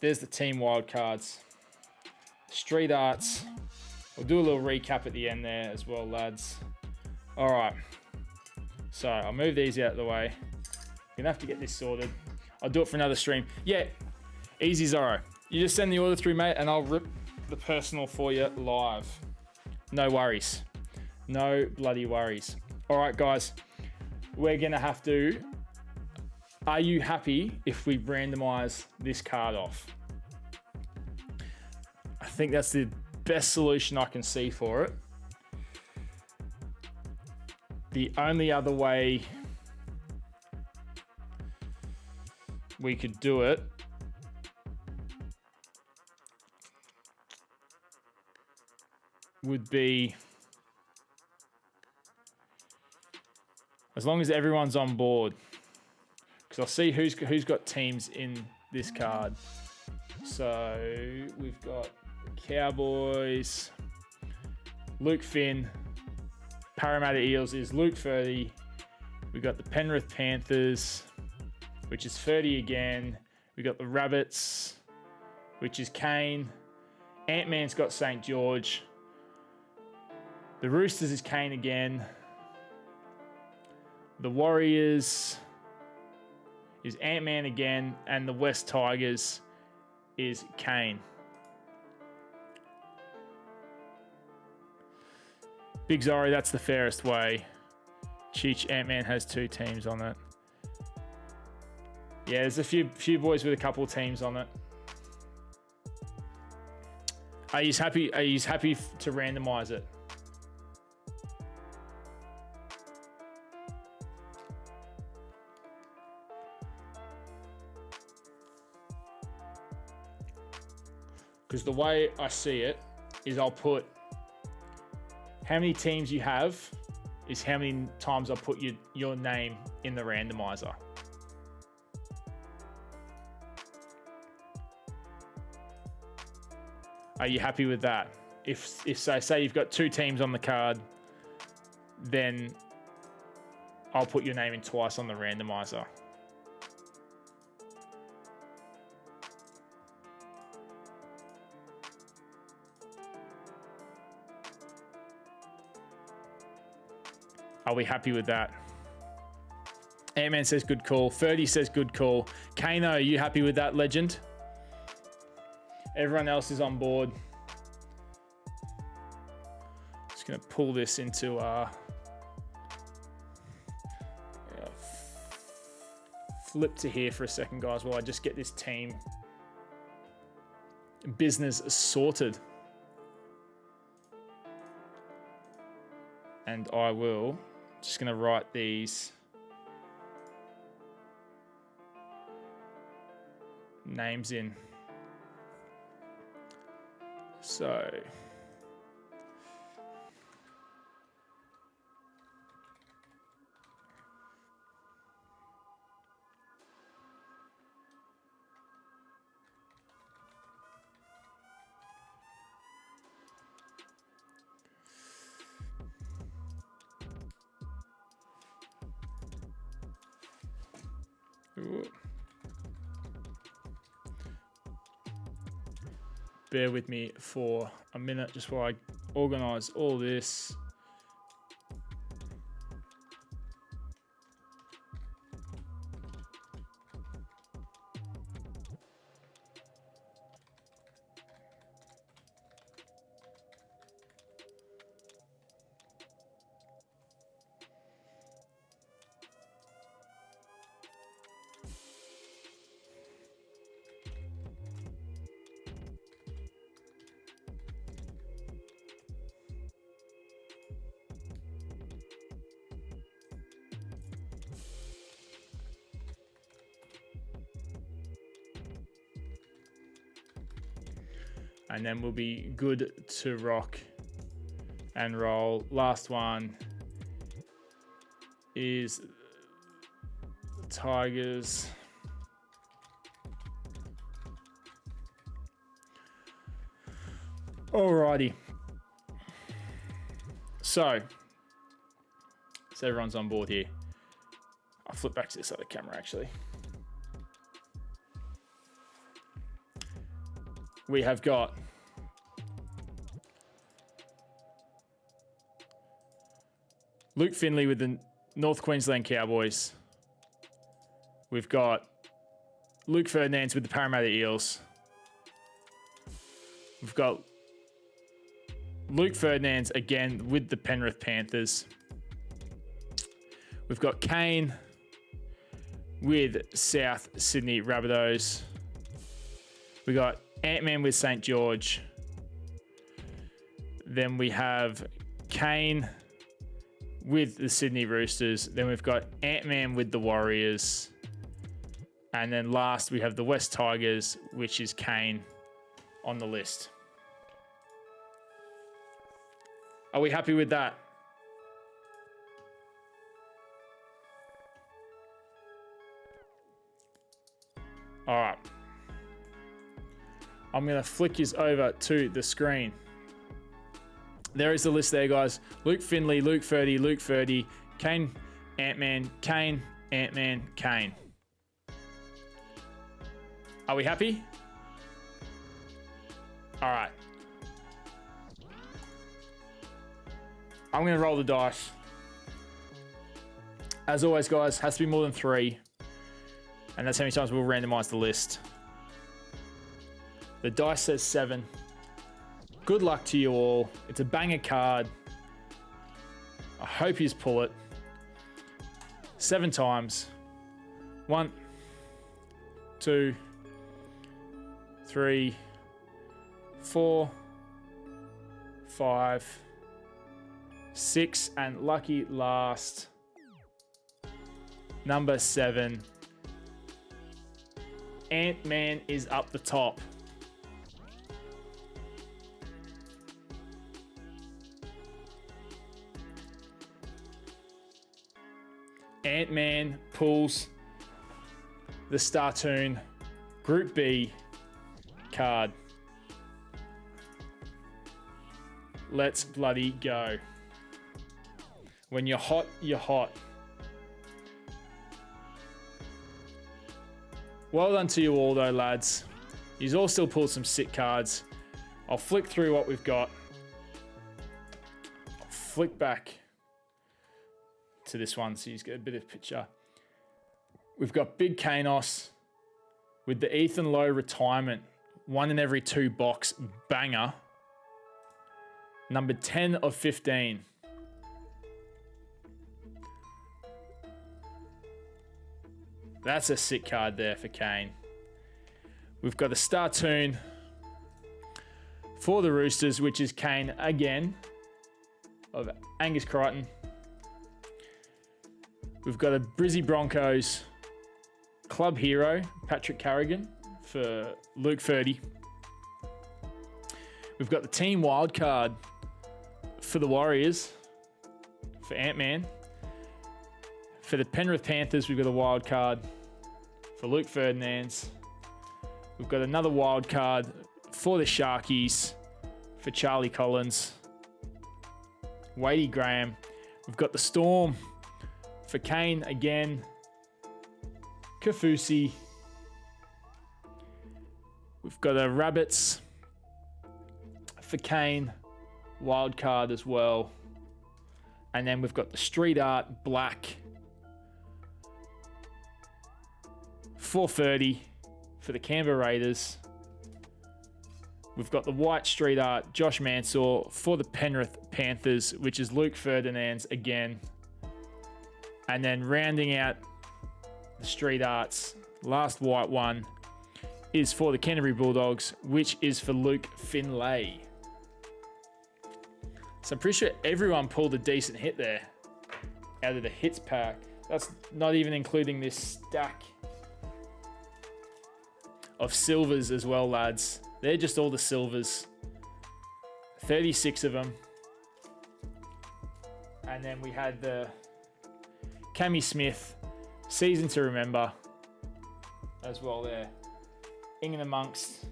There's the team wildcards. Street Arts. We'll do a little recap at the end there as well, lads. All right. So I'll move these out of the way. Gonna have to get this sorted. I'll do it for another stream. Yeah, easy Zorro. You just send the order through, mate, and I'll rip the personal for you live. No worries. No bloody worries. All right, guys. We're gonna have to... Are you happy if we randomize this card off? I think that's the best solution I can see for it. The only other way we could do it would be, as long as everyone's on board, because I'll see who's got teams in this card. So we've got Cowboys, Luke Finn, Parramatta Eels is Luke 30. We got the Penrith Panthers, which is 30 again. We got the Rabbits, which is Kane. Ant-Man's got St. George. The Roosters is Kane again. The Warriors is Ant-Man again. And the West Tigers is Kane. Big Zorro, that's the fairest way. Cheech, Ant-Man has 2 teams on it. Yeah, there's a few boys with a couple teams on it. Are you happy? Are you happy to randomize it? Because the way I see it is I'll put how many teams you have is how many times I'll put your name in the randomizer. Are you happy with that? If say you've got 2 teams on the card, then I'll put your name in twice on the randomizer. Are we happy with that? Ant-Man says good call. 30 says good call. Kano, are you happy with that, legend? Everyone else is on board. Just going to pull this into flip to here for a second, guys, while I just get this team business sorted. And I will just going to write these names in. So bear with me for a minute just while I organize all this. And then we'll be good to rock and roll. Last one is Tigers. Alrighty. So everyone's on board here. I'll flip back to this other camera actually. We have got Luke Finley with the North Queensland Cowboys. We've got Luke Ferdinand with the Parramatta Eels. We've got Luke Ferdinand again with the Penrith Panthers. We've got Kane with South Sydney Rabbitohs. We got Ant-Man with St. George. Then we have Kane with the Sydney Roosters. Then we've got Ant-Man with the Warriors. And then last we have the West Tigers, which is Kane on the list. Are we happy with that? All right. I'm going to flick you over to the screen. There is the list there, guys. Luke Finley, Luke Ferdy, Kane, Ant-Man, Kane, Ant-Man, Kane. Are we happy? All right. I'm going to roll the dice. As always, guys, has to be more than 3. And that's how many times we'll randomize the list. The dice says 7. Good luck to you all. It's a banger card. I hope you pull it. 7 times. 1, 2, 3, 4, 5, 6, and lucky last. Number 7. Ant-Man is up the top. Ant-Man pulls the Startoon Group B card. Let's bloody go. When you're hot, you're hot. Well done to you all though, lads. You've all still pulled some sick cards. I'll flick through what we've got. I'll flick back to this one so you get a bit of picture. We've got Big Kanos with the Ethan Lowe retirement. 1 in every 2 box banger. Number 10 of 15. That's a sick card there for Kane. We've got a Startoon for the Roosters, which is Kane again, of Angus Crichton. We've got a Brizzy Broncos club hero, Patrick Carrigan, for Luke Ferdy. We've got the team wild card for the Warriors, for Ant-Man. For the Penrith Panthers, we've got a wild card for Luke Ferdinand. We've got another wild card for the Sharkies for Charlie Collins. Wadey Graham. We've got the Storm for Kane again. Kafusi. We've got a Rabbits for Kane. Wild card as well. And then we've got the Street Art Black 430 for the Canberra Raiders. We've got the white Street Art Josh Mansour for the Penrith Panthers, which is Luke Ferdinand again. And then rounding out the Street Arts, last white one is for the Canterbury Bulldogs, which is for Luke Finlay. So I'm pretty sure everyone pulled a decent hit there out of the hits pack. That's not even including this stack of silvers as well, lads. They're just all the silvers. 36 of them. And then we had the Cammy Smith season to remember as well there. In amongst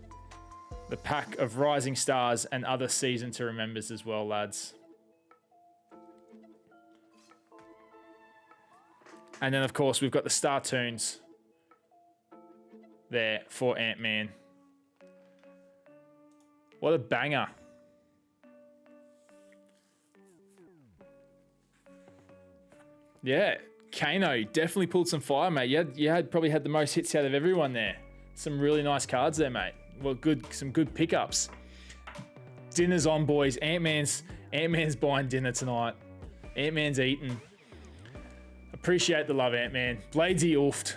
the pack of rising stars and other season to remembers as well, lads. And then, of course, we've got the Star Tunes there for Ant-Man. What a banger. Yeah, Kano definitely pulled some fire, mate. You had probably had the most hits out of everyone there. Some really nice cards there, mate. Well, some good pickups. Dinner's on, boys. Ant-Man's buying dinner tonight. Ant-Man's eating. Appreciate the love, Ant-Man. Bladesy oofed.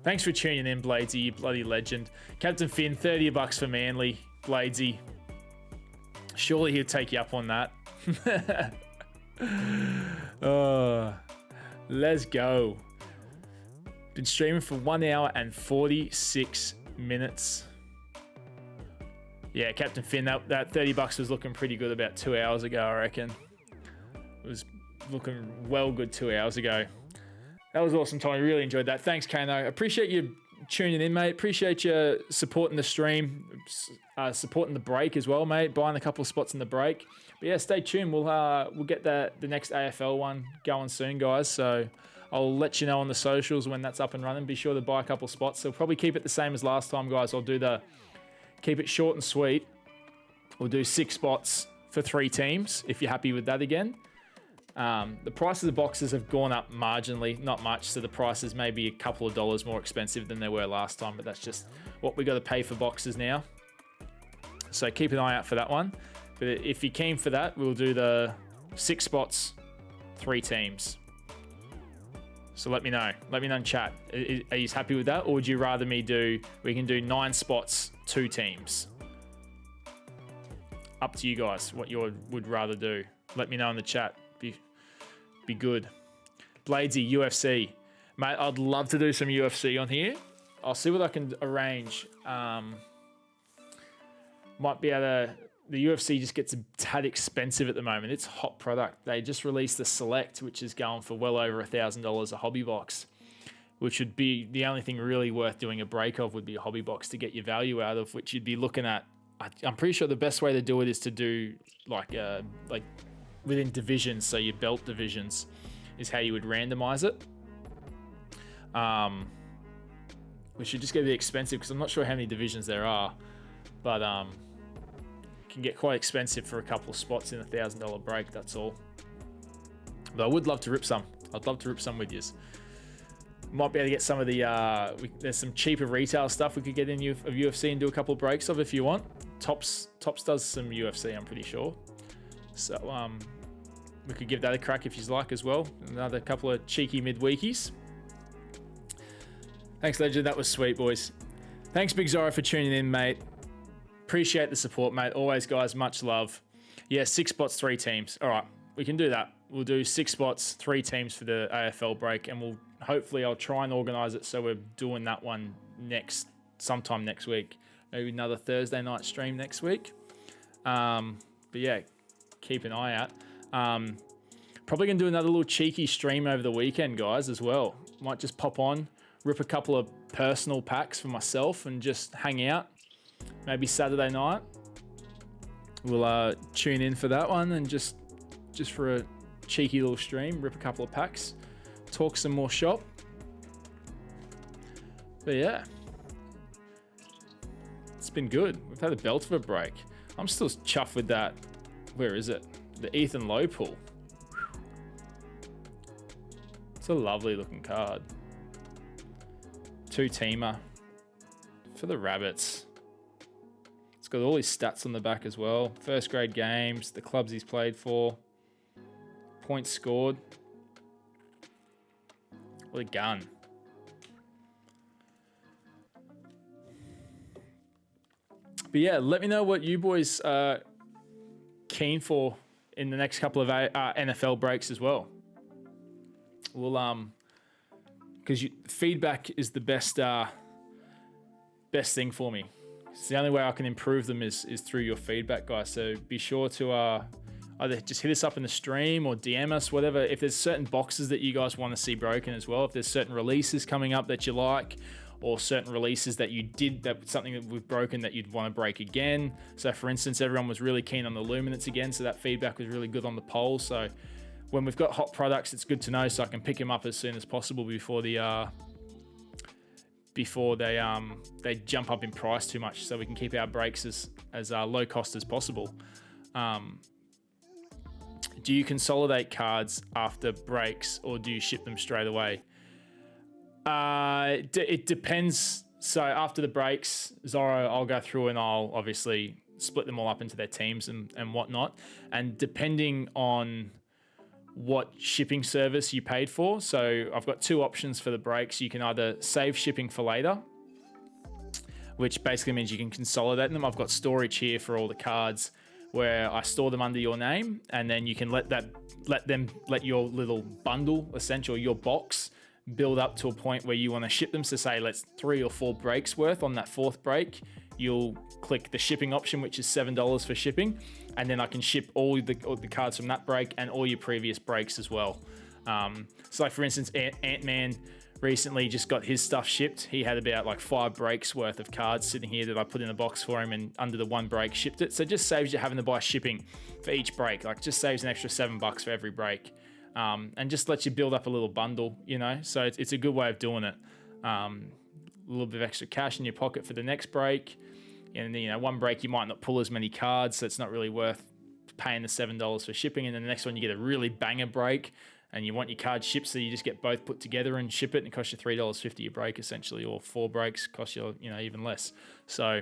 Thanks for tuning in, Bladesy, you bloody legend. Captain Finn, $30 for Manly. Bladesy. Surely he'll take you up on that. Oh, let's go. Been streaming for 1 hour and 46 minutes. Yeah, Captain Finn, that $30 was looking pretty good about 2 hours ago, I reckon. It was looking well good 2 hours ago. That was awesome, Tommy. Really enjoyed that. Thanks, Kano. Appreciate you tuning in, mate. Appreciate you supporting the stream, supporting the break as well, mate. Buying a couple of spots in the break. But yeah, stay tuned. We'll get the next AFL one going soon, guys. So I'll let you know on the socials when that's up and running. Be sure to buy a couple of spots. So probably keep it the same as last time, guys. Keep it short and sweet. We'll do 6 spots for 3 teams if you're happy with that again. The price of the boxes have gone up marginally, not much, so the prices may be a couple of dollars more expensive than they were last time, but that's just what we got to pay for boxes now. So keep an eye out for that one. But if you're keen for that, we'll do the 6 spots, 3 teams. So let me know. Let me know in chat. Are you happy with that, or would you rather we can do 9 spots, 2 teams? Up to you guys, what you would rather do. Let me know in the chat. Be good. Bladesy, UFC. Mate, I'd love to do some UFC on here. I'll see what I can arrange. Might be able to... The UFC just gets a tad expensive at the moment. It's a hot product. They just released the Select, which is going for well over $1,000 a hobby box, which would be the only thing really worth doing a break of would be a hobby box to get your value out of, which you'd be looking at. I'm pretty sure the best way to do it is to do like within divisions, so your belt divisions is how you would randomize it. Which would just get a bit expensive because I'm not sure how many divisions there are, but it can get quite expensive for a couple of spots in $1,000 break. That's all. But I would love to rip some. I'd love to rip some with yous. Might be able to get some of the there's some cheaper retail stuff we could get in of UFC and do a couple of breaks of if you want. Tops does some UFC, I'm pretty sure. So we could give that a crack if you'd like as well. Another couple of cheeky midweekies. Thanks, Legend. That was sweet, boys. Thanks, Big Zorro, for tuning in, mate. Appreciate the support, mate. Always, guys. Much love. Yeah, 6 spots, 3 teams. All right, we can do that. We'll do 6 spots, 3 teams for the AFL break, and I'll try and organise it so we're doing that one sometime next week. Maybe another Thursday night stream next week. But yeah, keep an eye out. Probably gonna do another little cheeky stream over the weekend, guys, as well. Might just pop on, rip a couple of personal packs for myself and just hang out. Maybe Saturday night. We'll tune in for that one and just for a cheeky little stream, rip a couple of packs, talk some more shop. But yeah, it's been good. We've had a belt of a break. I'm still chuffed with that. Where is it? The Ethan Lowe pull. It's a lovely looking card. 2-teamer for the Rabbits. It's got all his stats on the back as well. First grade games, the clubs he's played for, points scored. What a gun. But yeah, let me know what you boys are keen for in the next couple of NFL breaks as well. We'll because feedback is the best thing for me. It's the only way I can improve them is through your feedback, guys. So be sure to either just hit us up in the stream or DM us, whatever. If there's certain boxes that you guys want to see broken as well, if there's certain releases coming up that you like, or certain releases that you did, that something that we've broken that you'd want to break again. So for instance, everyone was really keen on the Luminance again, so that feedback was really good on the poll. So when we've got hot products, it's good to know so I can pick them up as soon as possible before they jump up in price too much, so we can keep our breaks as low cost as possible. Do you consolidate cards after breaks, or do you ship them straight away? It depends. So after the breaks, Zorro, I'll go through and I'll obviously split them all up into their teams and whatnot. And depending on what shipping service you paid for, so I've got two options for the breaks. You can either save shipping for later, which basically means you can consolidate them. I've got storage here for all the cards where I store them under your name, and then you can let your little bundle, essentially your box, build up to a point where you want to ship them. So say let's 3 or 4 breaks worth. On that 4th break, you'll click the shipping option, which is $7 for shipping, and then I can ship all the cards from that break and all your previous breaks as well. So like for instance, Ant-Man recently just got his stuff shipped. He had about like 5 breaks worth of cards sitting here that I put in a box for him, and under the 1 break shipped it. So it just saves you having to buy shipping for each break. Like just saves an extra $7 for every break. And just lets you build up a little bundle, so it's a good way of doing it. A little bit of extra cash in your pocket for the next break, and then, 1 break you might not pull as many cards, so it's not really worth paying the $7 for shipping. And then the next one you get a really banger break, and you want your card shipped, so you just get both put together and ship it, and it costs you $3.50 a break essentially, or 4 breaks cost you even less. So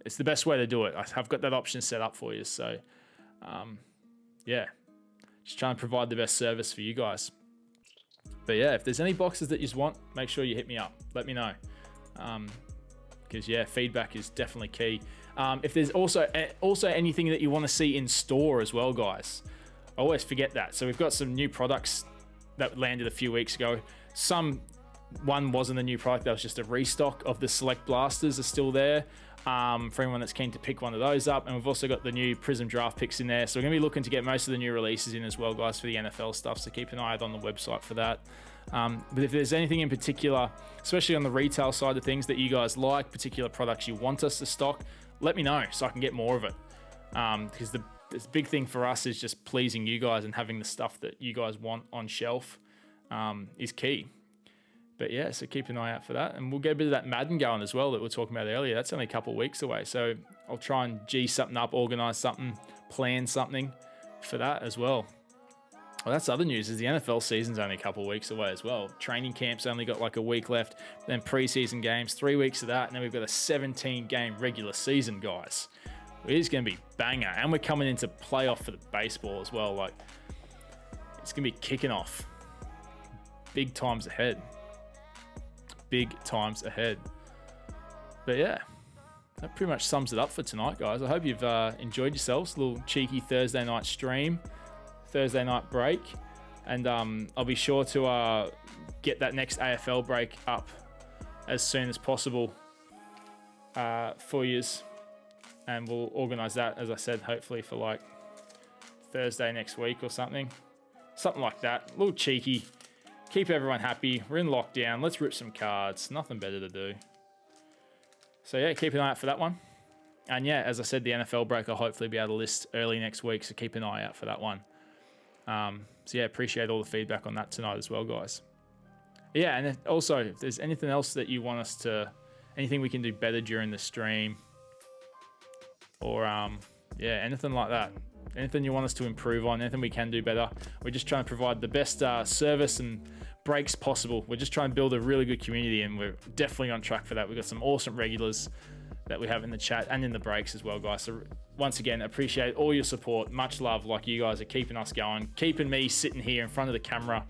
it's the best way to do it. I've got that option set up for you. So yeah. Just trying to provide the best service for you guys. But yeah, if there's any boxes that you just want, make sure you hit me up. Let me know. Because feedback is definitely key. If there's also anything that you want to see in store as well, guys. I always forget that. So we've got some new products that landed a few weeks ago. One wasn't a new product. That was just a restock of the Select Blasters are still there. For anyone that's keen to pick one of those up. And we've also got the new Prism draft picks in there. So we're going to be looking to get most of the new releases in as well, guys, for the NFL stuff. So keep an eye out on the website for that. But if there's anything in particular, especially on the retail side of things, that you guys like, particular products you want us to stock, let me know so I can get more of it. Because the big thing for us is just pleasing you guys, and having the stuff that you guys want on shelf is key. But yeah, so keep an eye out for that. And we'll get a bit of that Madden going as well that we were talking about earlier. That's only a couple of weeks away. So I'll try and G something up, organise something, plan something for that as well. Well, that's other news, is the NFL season's only a couple of weeks away as well. Training camp's only got like a week left. Then preseason games, 3 weeks of that. And then we've got a 17-game regular season, guys. It is going to be banger. And we're coming into playoff for the baseball as well. Like, it's going to be kicking off. Big times ahead. Big times ahead. But yeah, that pretty much sums it up for tonight, guys. I hope you've enjoyed yourselves. A little cheeky Thursday night stream, Thursday night break. And I'll be sure to get that next AFL break up as soon as possible for yous. And we'll organise that, as I said, hopefully for like Thursday next week or something. Something like that. A little cheeky. Keep everyone happy. We're in lockdown. Let's rip some cards. Nothing better to do. So yeah, keep an eye out for that one. And yeah, as I said, the NFL break I'll hopefully be able to list early next week. So keep an eye out for that one. So yeah, appreciate all the feedback on that tonight as well, guys. Yeah, and also, if there's anything else that you want us to, anything we can do better during the stream, or anything like that. Anything you want us to improve on, anything we can do better. We're just trying to provide the best service and breaks possible. We're just trying to build a really good community, and we're definitely on track for that. We've got some awesome regulars that we have in the chat and in the breaks as well, guys. So once again, appreciate all your support. Much love. Like, you guys are keeping us going, keeping me sitting here in front of the camera,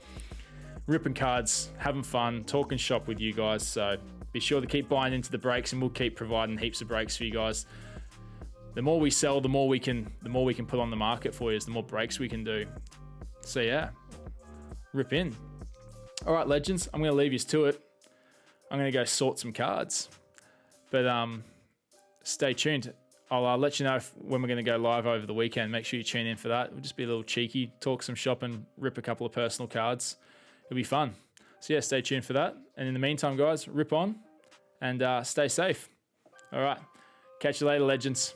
ripping cards, having fun, talking shop with you guys. So be sure to keep buying into the breaks, and we'll keep providing heaps of breaks for you guys. The more we sell, the more we can put on the market for you, the more breaks we can do. So yeah, rip in. All right, legends, I'm going to leave you to it. I'm going to go sort some cards. But stay tuned. I'll let you know when we're going to go live over the weekend. Make sure you tune in for that. We'll just be a little cheeky, talk some shop and rip a couple of personal cards. It'll be fun. So yeah, stay tuned for that. And in the meantime, guys, rip on and stay safe. All right, catch you later, legends.